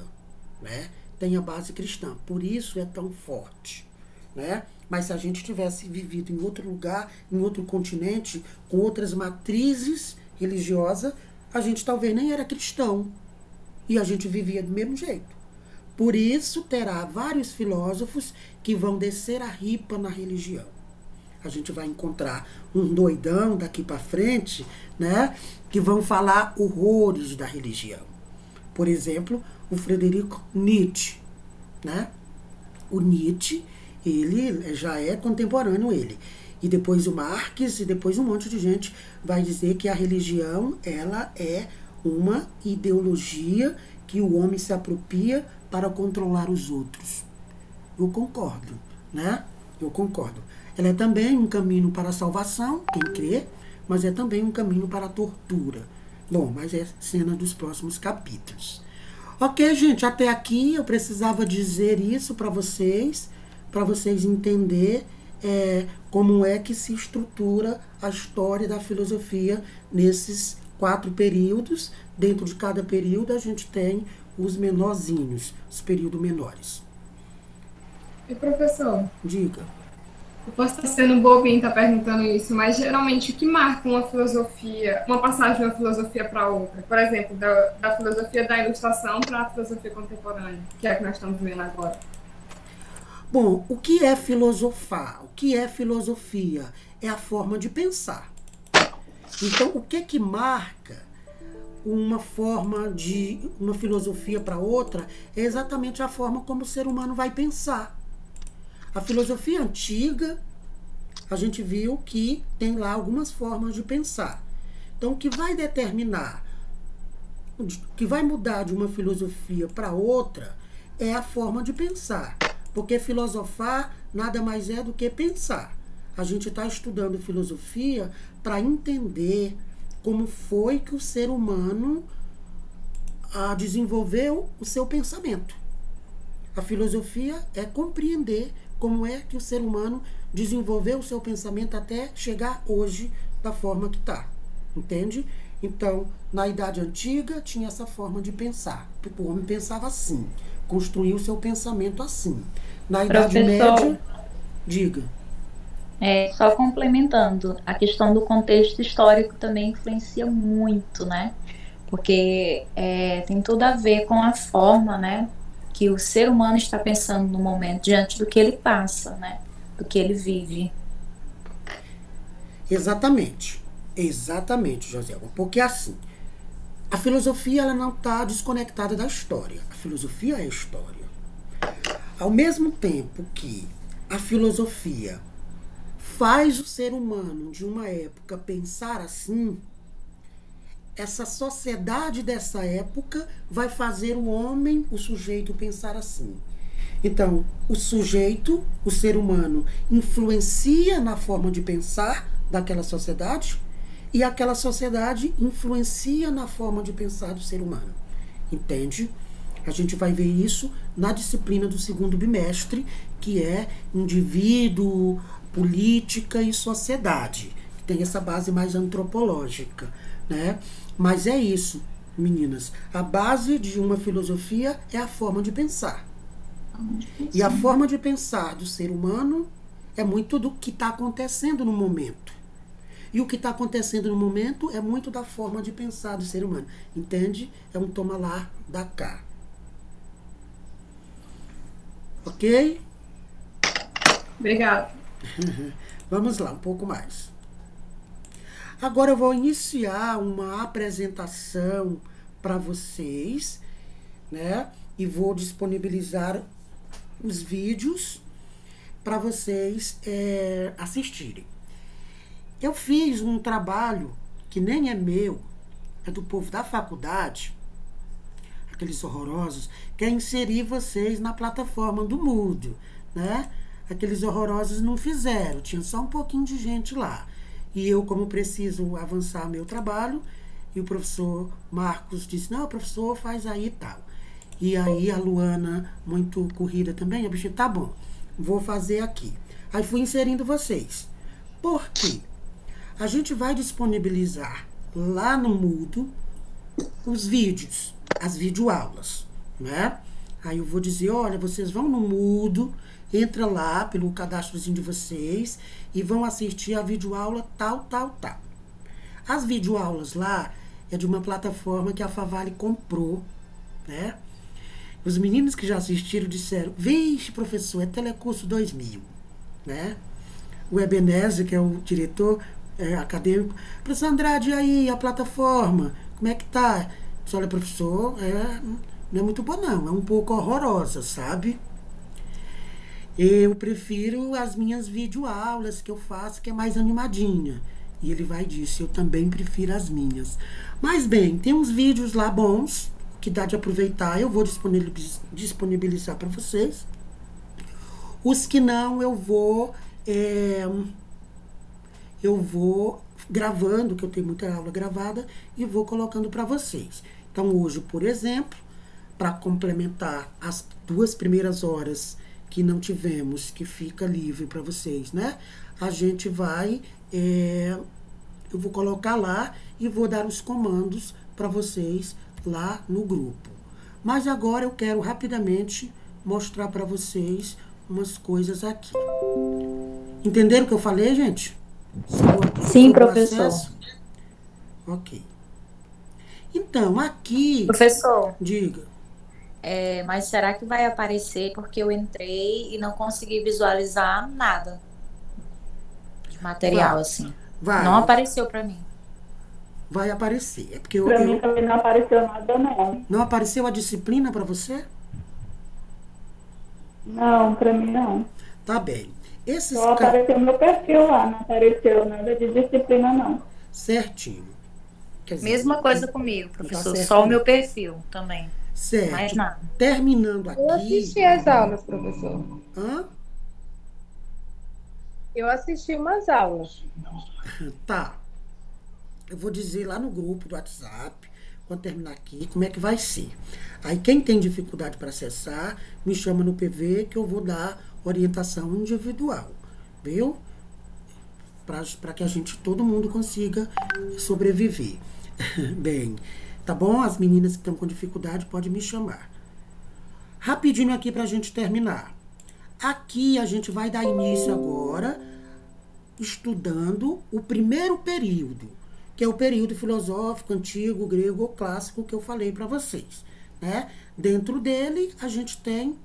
né? Tem a base cristã, por isso é tão forte, né? Mas se a gente tivesse vivido em outro lugar, em outro continente, com outras matrizes religiosas, a gente talvez nem era cristão. E a gente vivia do mesmo jeito. Por isso terá vários filósofos que vão descer a ripa na religião. A gente vai encontrar um doidão daqui para frente, né, que vão falar horrores da religião. Por exemplo, o Friedrich Nietzsche, né? O Nietzsche, ele já é contemporâneo ele. E depois o Marx, e depois um monte de gente vai dizer que a religião, ela é uma ideologia que o homem se apropria para controlar os outros. Eu concordo, né? Eu concordo. Ela é também um caminho para a salvação, quem crê, mas é também um caminho para a tortura. Bom, mas é cena dos próximos capítulos. Ok, gente, até aqui eu precisava dizer isso para vocês entenderem como é que se estrutura a história da filosofia nesses 4 períodos. Dentro de cada período a gente tem os menorzinhos, os períodos menores. E professor? Diga. Eu posso estar sendo bobinho estar perguntando isso, mas geralmente o que marca uma filosofia, uma passagem de uma filosofia para outra? Por exemplo, da filosofia da ilustração para a filosofia contemporânea, que é a que nós estamos vendo agora. Bom, o que é filosofar? O que é filosofia? É a forma de pensar. Então, o que marca uma forma de uma filosofia para outra é exatamente a forma como o ser humano vai pensar. A filosofia antiga, a gente viu que tem lá algumas formas de pensar. Então, o que vai determinar, o que vai mudar de uma filosofia para outra é a forma de pensar. Porque filosofar nada mais é do que pensar. A gente está estudando filosofia para entender como foi que o ser humano desenvolveu o seu pensamento. A filosofia é compreender como é que o ser humano desenvolveu o seu pensamento até chegar hoje da forma que está. Entende? Então, na Idade Antiga, tinha essa forma de pensar. O homem pensava assim, construía o seu pensamento assim. Na Idade Média, diga. Só complementando, a questão do contexto histórico também influencia muito, né? Porque tem tudo a ver com a forma, né, que o ser humano está pensando no momento, diante do que ele passa, né? Do que ele vive. Exatamente. Exatamente, Joselma. Porque assim, a filosofia ela não está desconectada da história. A filosofia é história. Ao mesmo tempo que a filosofia faz o ser humano de uma época pensar assim, essa sociedade dessa época vai fazer o homem, o sujeito, pensar assim. Então, o sujeito, o ser humano, influencia na forma de pensar daquela sociedade e aquela sociedade influencia na forma de pensar do ser humano. Entende? A gente vai ver isso na disciplina do 2º bimestre, que é indivíduo, política e sociedade, que tem essa base mais antropológica, né? Mas é isso, meninas. A base de uma filosofia é a forma de pensar. E a forma de pensar do ser humano é muito do que está acontecendo no momento. E o que está acontecendo no momento é muito da forma de pensar do ser humano. Entende? É um toma lá, dá cá. Ok? Obrigada. Vamos lá, um pouco mais. Agora eu vou iniciar uma apresentação para vocês, né? E vou disponibilizar os vídeos para vocês assistirem. Eu fiz um trabalho que nem é meu, é do povo da faculdade, aqueles horrorosos, que é inserir vocês na plataforma do Moodle, né? Aqueles horrorosos não fizeram, tinha só um pouquinho de gente lá. E eu, como preciso avançar meu trabalho, e o professor Marcos disse, não, professor, faz aí e tal. E aí a Luana, muito corrida também, a bichinha, tá bom, vou fazer aqui. Aí fui inserindo vocês. Por quê? A gente vai disponibilizar lá no Moodle os vídeos, as videoaulas, né? Aí eu vou dizer, olha, vocês vão no Moodle, entra lá pelo cadastrozinho de vocês e vão assistir a videoaula tal, tal, tal. As videoaulas lá é de uma plataforma que a Favale comprou, né? Os meninos que já assistiram disseram, vixe, professor, é Telecurso 2000, né? O Ebenezer, que é o diretor acadêmico, professor Andrade, e aí, a plataforma, como é que tá? Eu disse, olha, professor, não é muito boa não, é um pouco horrorosa, sabe? Eu prefiro as minhas videoaulas que eu faço, que é mais animadinha. E ele vai dizer, eu também prefiro as minhas. Mas bem, tem uns vídeos lá bons, que dá de aproveitar, eu vou disponibilizar para vocês. Os que não, eu vou gravando, que eu tenho muita aula gravada, e vou colocando para vocês. Então hoje, por exemplo, para complementar as 2 primeiras horas que não tivemos, que fica livre para vocês, né? A gente vai, eu vou colocar lá e vou dar os comandos para vocês lá no grupo. Mas agora eu quero rapidamente mostrar para vocês umas coisas aqui. Entenderam o que eu falei, gente? Sim, professor. Ok. Então, aqui... Professor. Diga. Mas será que vai aparecer porque eu entrei e não consegui visualizar nada de material, assim? Vai. Não apareceu para mim. Vai aparecer. É porque Para mim também não apareceu nada, não. Não apareceu a disciplina para você? Não, para mim não. Tá bem. Só apareceu meu perfil lá, não apareceu nada de disciplina, não. Certinho. Quer dizer, Mesma coisa comigo, professor. Tá só o meu perfil também. Certo. Mais nada. Terminando aqui... Eu assisti as aulas, professor. Hã? Eu assisti umas aulas. Tá. Eu vou dizer lá no grupo do WhatsApp, quando terminar aqui, como é que vai ser. Aí quem tem dificuldade para acessar, me chama no PV que eu vou dar orientação individual, viu? Para que todo mundo consiga sobreviver. Bem, tá bom? As meninas que estão com dificuldade podem me chamar. Rapidinho aqui para a gente terminar. Aqui a gente vai dar início agora estudando o primeiro período, que é o período filosófico, antigo, grego ou clássico que eu falei para vocês, né? Dentro dele, a gente tem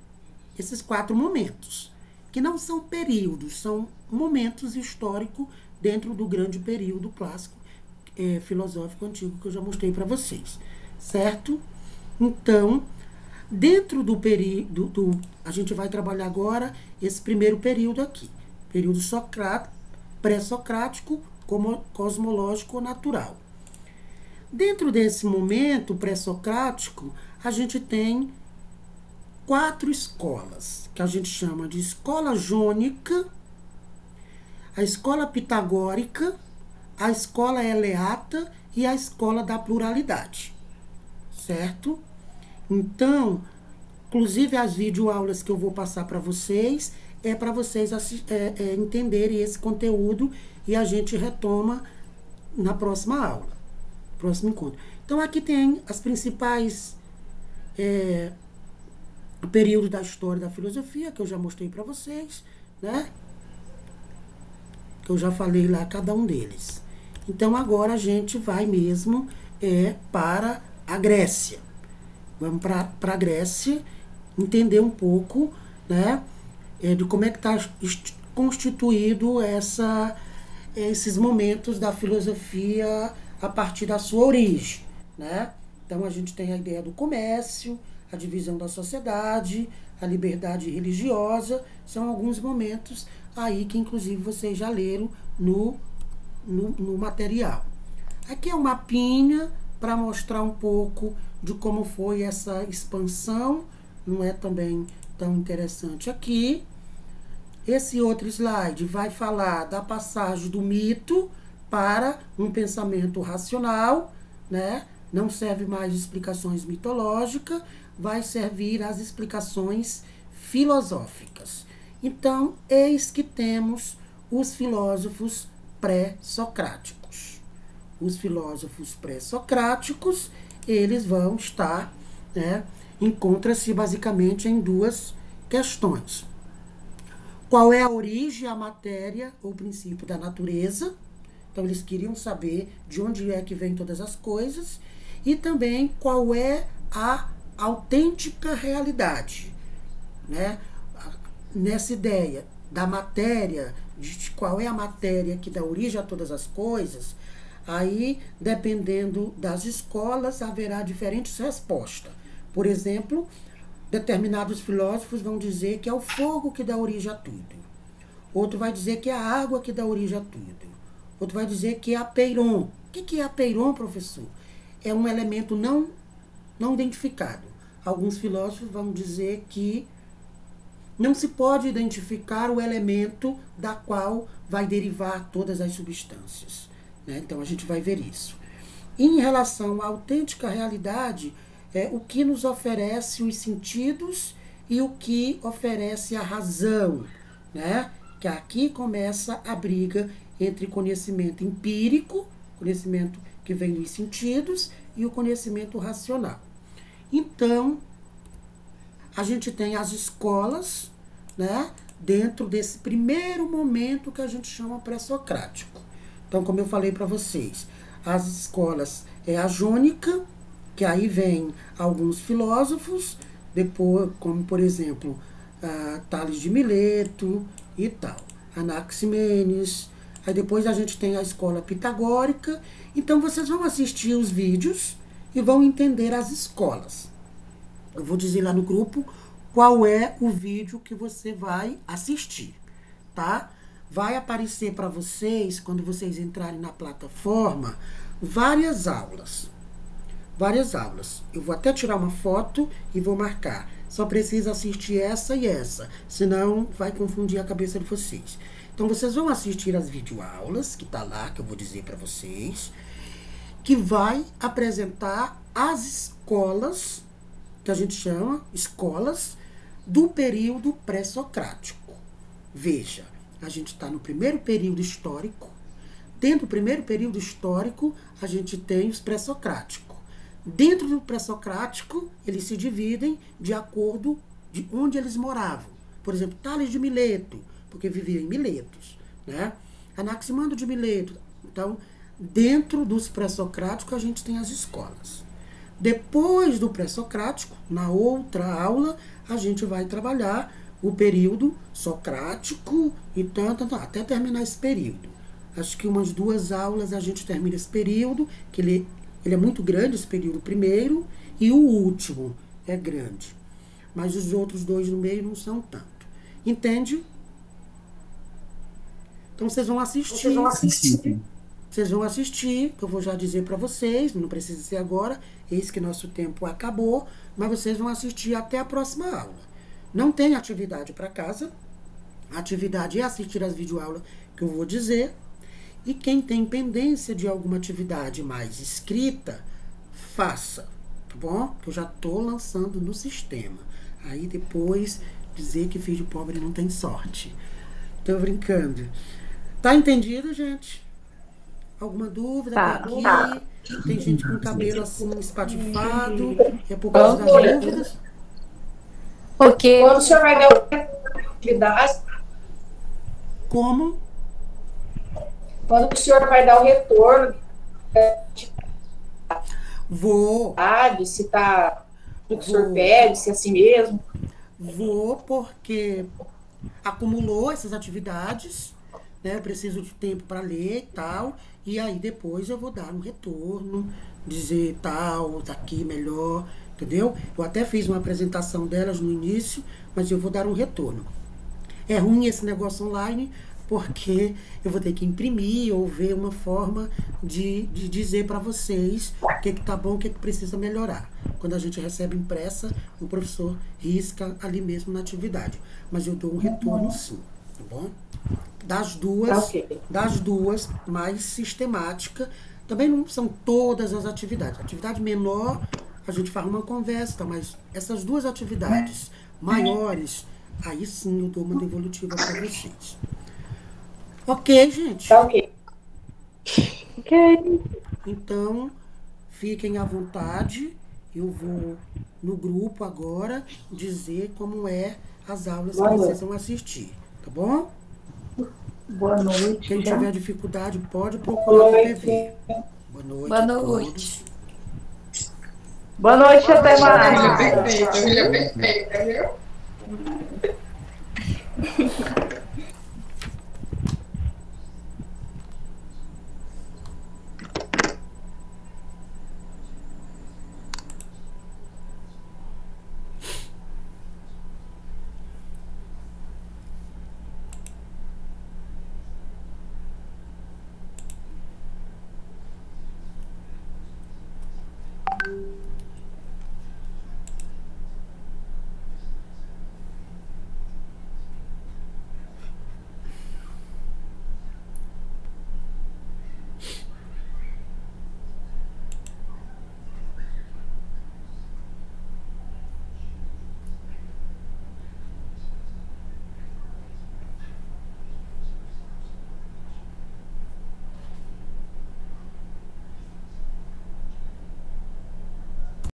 esses 4 momentos, que não são períodos, são momentos históricos dentro do grande período clássico, filosófico antigo que eu já mostrei para vocês, certo? Então, dentro do período, a gente vai trabalhar agora esse primeiro período aqui, período pré-socrático, cosmológico ou natural. Dentro desse momento pré-socrático, a gente tem 4 escolas, que a gente chama de escola jônica, a escola pitagórica, a escola eleata e a escola da pluralidade, certo? Então, inclusive as videoaulas que eu vou passar para vocês, é para vocês entenderem esse conteúdo e a gente retoma na próxima aula, próximo encontro. Então, aqui tem as principais períodos da história da filosofia, que eu já mostrei para vocês, né? Que eu já falei lá cada um deles. Então, agora a gente vai mesmo para a Grécia. Vamos para a Grécia, entender um pouco, né, de como é que está constituído esses momentos da filosofia a partir da sua origem, né? Então, a gente tem a ideia do comércio, a divisão da sociedade, a liberdade religiosa, são alguns momentos aí que, inclusive, vocês já leram no material. Aqui é um mapinha para mostrar um pouco de como foi essa expansão, não é também tão interessante aqui. Esse outro slide vai falar da passagem do mito para um pensamento racional, né? Não serve mais explicações mitológicas, vai servir as explicações filosóficas. Então, eis que temos os filósofos pré-socráticos. Os filósofos pré-socráticos, eles vão estar, né, encontra-se basicamente em 2 questões. Qual é a origem, a matéria ou princípio da natureza? Então, eles queriam saber de onde é que vem todas as coisas. E também qual é a autêntica realidade, né? Nessa ideia da matéria, de qual é a matéria que dá origem a todas as coisas, aí, dependendo das escolas, haverá diferentes respostas. Por exemplo, determinados filósofos vão dizer que é o fogo que dá origem a tudo. Outro vai dizer que é a água que dá origem a tudo. Outro vai dizer que é a peiron. O que é a peiron, professor? É um elemento não identificado. Alguns filósofos vão dizer que não se pode identificar o elemento da qual vai derivar todas as substâncias, né? Então, a gente vai ver isso. Em relação à autêntica realidade, o que nos oferece os sentidos e o que oferece a razão, né? Que aqui começa a briga entre conhecimento empírico, conhecimento que vem dos sentidos, e o conhecimento racional. Então, a gente tem as escolas, né? Dentro desse primeiro momento que a gente chama pré-socrático. Então, como eu falei para vocês, as escolas é a jônica, que aí vem alguns filósofos, depois, como por exemplo, Tales de Mileto e tal, Anaximenes. Aí depois a gente tem a escola pitagórica. Então vocês vão assistir os vídeos e vão entender as escolas. Eu vou dizer lá no grupo qual é o vídeo que você vai assistir, tá? Vai aparecer para vocês, quando vocês entrarem na plataforma, várias aulas. Várias aulas. Eu vou até tirar uma foto e vou marcar. Só precisa assistir essa e essa, senão vai confundir a cabeça de vocês. Então, vocês vão assistir as videoaulas, que tá lá, que eu vou dizer para vocês, que vai apresentar as escolas, que a gente chama escolas, do período pré-socrático. Veja, a gente está no primeiro período histórico. Dentro do primeiro período histórico, a gente tem os pré-socráticos. Dentro do pré-socrático, eles se dividem de acordo de onde eles moravam. Por exemplo, Tales de Mileto, porque vivia em Miletos, né? Anaximandro de Mileto. Então, dentro dos pré-socráticos, a gente tem as escolas. Depois do pré-socrático, na outra aula, a gente vai trabalhar o período socrático e tanto, até terminar esse período. Acho que umas 2 aulas a gente termina esse período, que ele é muito grande, esse período primeiro, e o último é grande. Mas os outros 2 no meio não são tanto. Entende? Então, vocês vão assistir. Vocês vão assistir, que eu vou já dizer para vocês, não precisa ser agora, eis que nosso tempo acabou, mas vocês vão assistir até a próxima aula. Não tem atividade para casa, a atividade é assistir as videoaulas que eu vou dizer, e quem tem pendência de alguma atividade mais escrita, faça, tá bom? Que eu já estou lançando no sistema. Aí depois dizer que filho pobre não tem sorte. Tô brincando. Tá entendido, gente? Alguma dúvida? Tá. Aqui? Tem gente com cabelo assim espatifado. É por causa das dúvidas? Porque quando o senhor vai dar atividade. Como? Quando o senhor vai dar o retorno, Vou. Se tá o que o senhor pede, se é assim mesmo. Vou, porque acumulou essas atividades, né? Eu preciso de tempo para ler e tal, e aí depois eu vou dar um retorno, dizer tal, daqui melhor, entendeu? Eu até fiz uma apresentação delas no início, mas eu vou dar um retorno. É ruim esse negócio online, porque eu vou ter que imprimir ou ver uma forma de dizer para vocês o que tá bom, o que precisa melhorar. Quando a gente recebe impressa, o professor risca ali mesmo na atividade. Mas eu dou um retorno sim, tá bom? Das duas, mais sistemática. Também não são todas as atividades. Atividade menor, a gente faz uma conversa, mas essas 2 atividades maiores, aí sim eu dou uma devolutiva para vocês. Ok, gente? Tá ok. Ok. Então, fiquem à vontade. Eu vou no grupo agora dizer como é as aulas que vocês vão assistir. Tá bom? Boa noite. Quem tiver dificuldade pode procurar no PV. Boa noite. Boa noite. Boa noite, até mais. Perfeito, viu?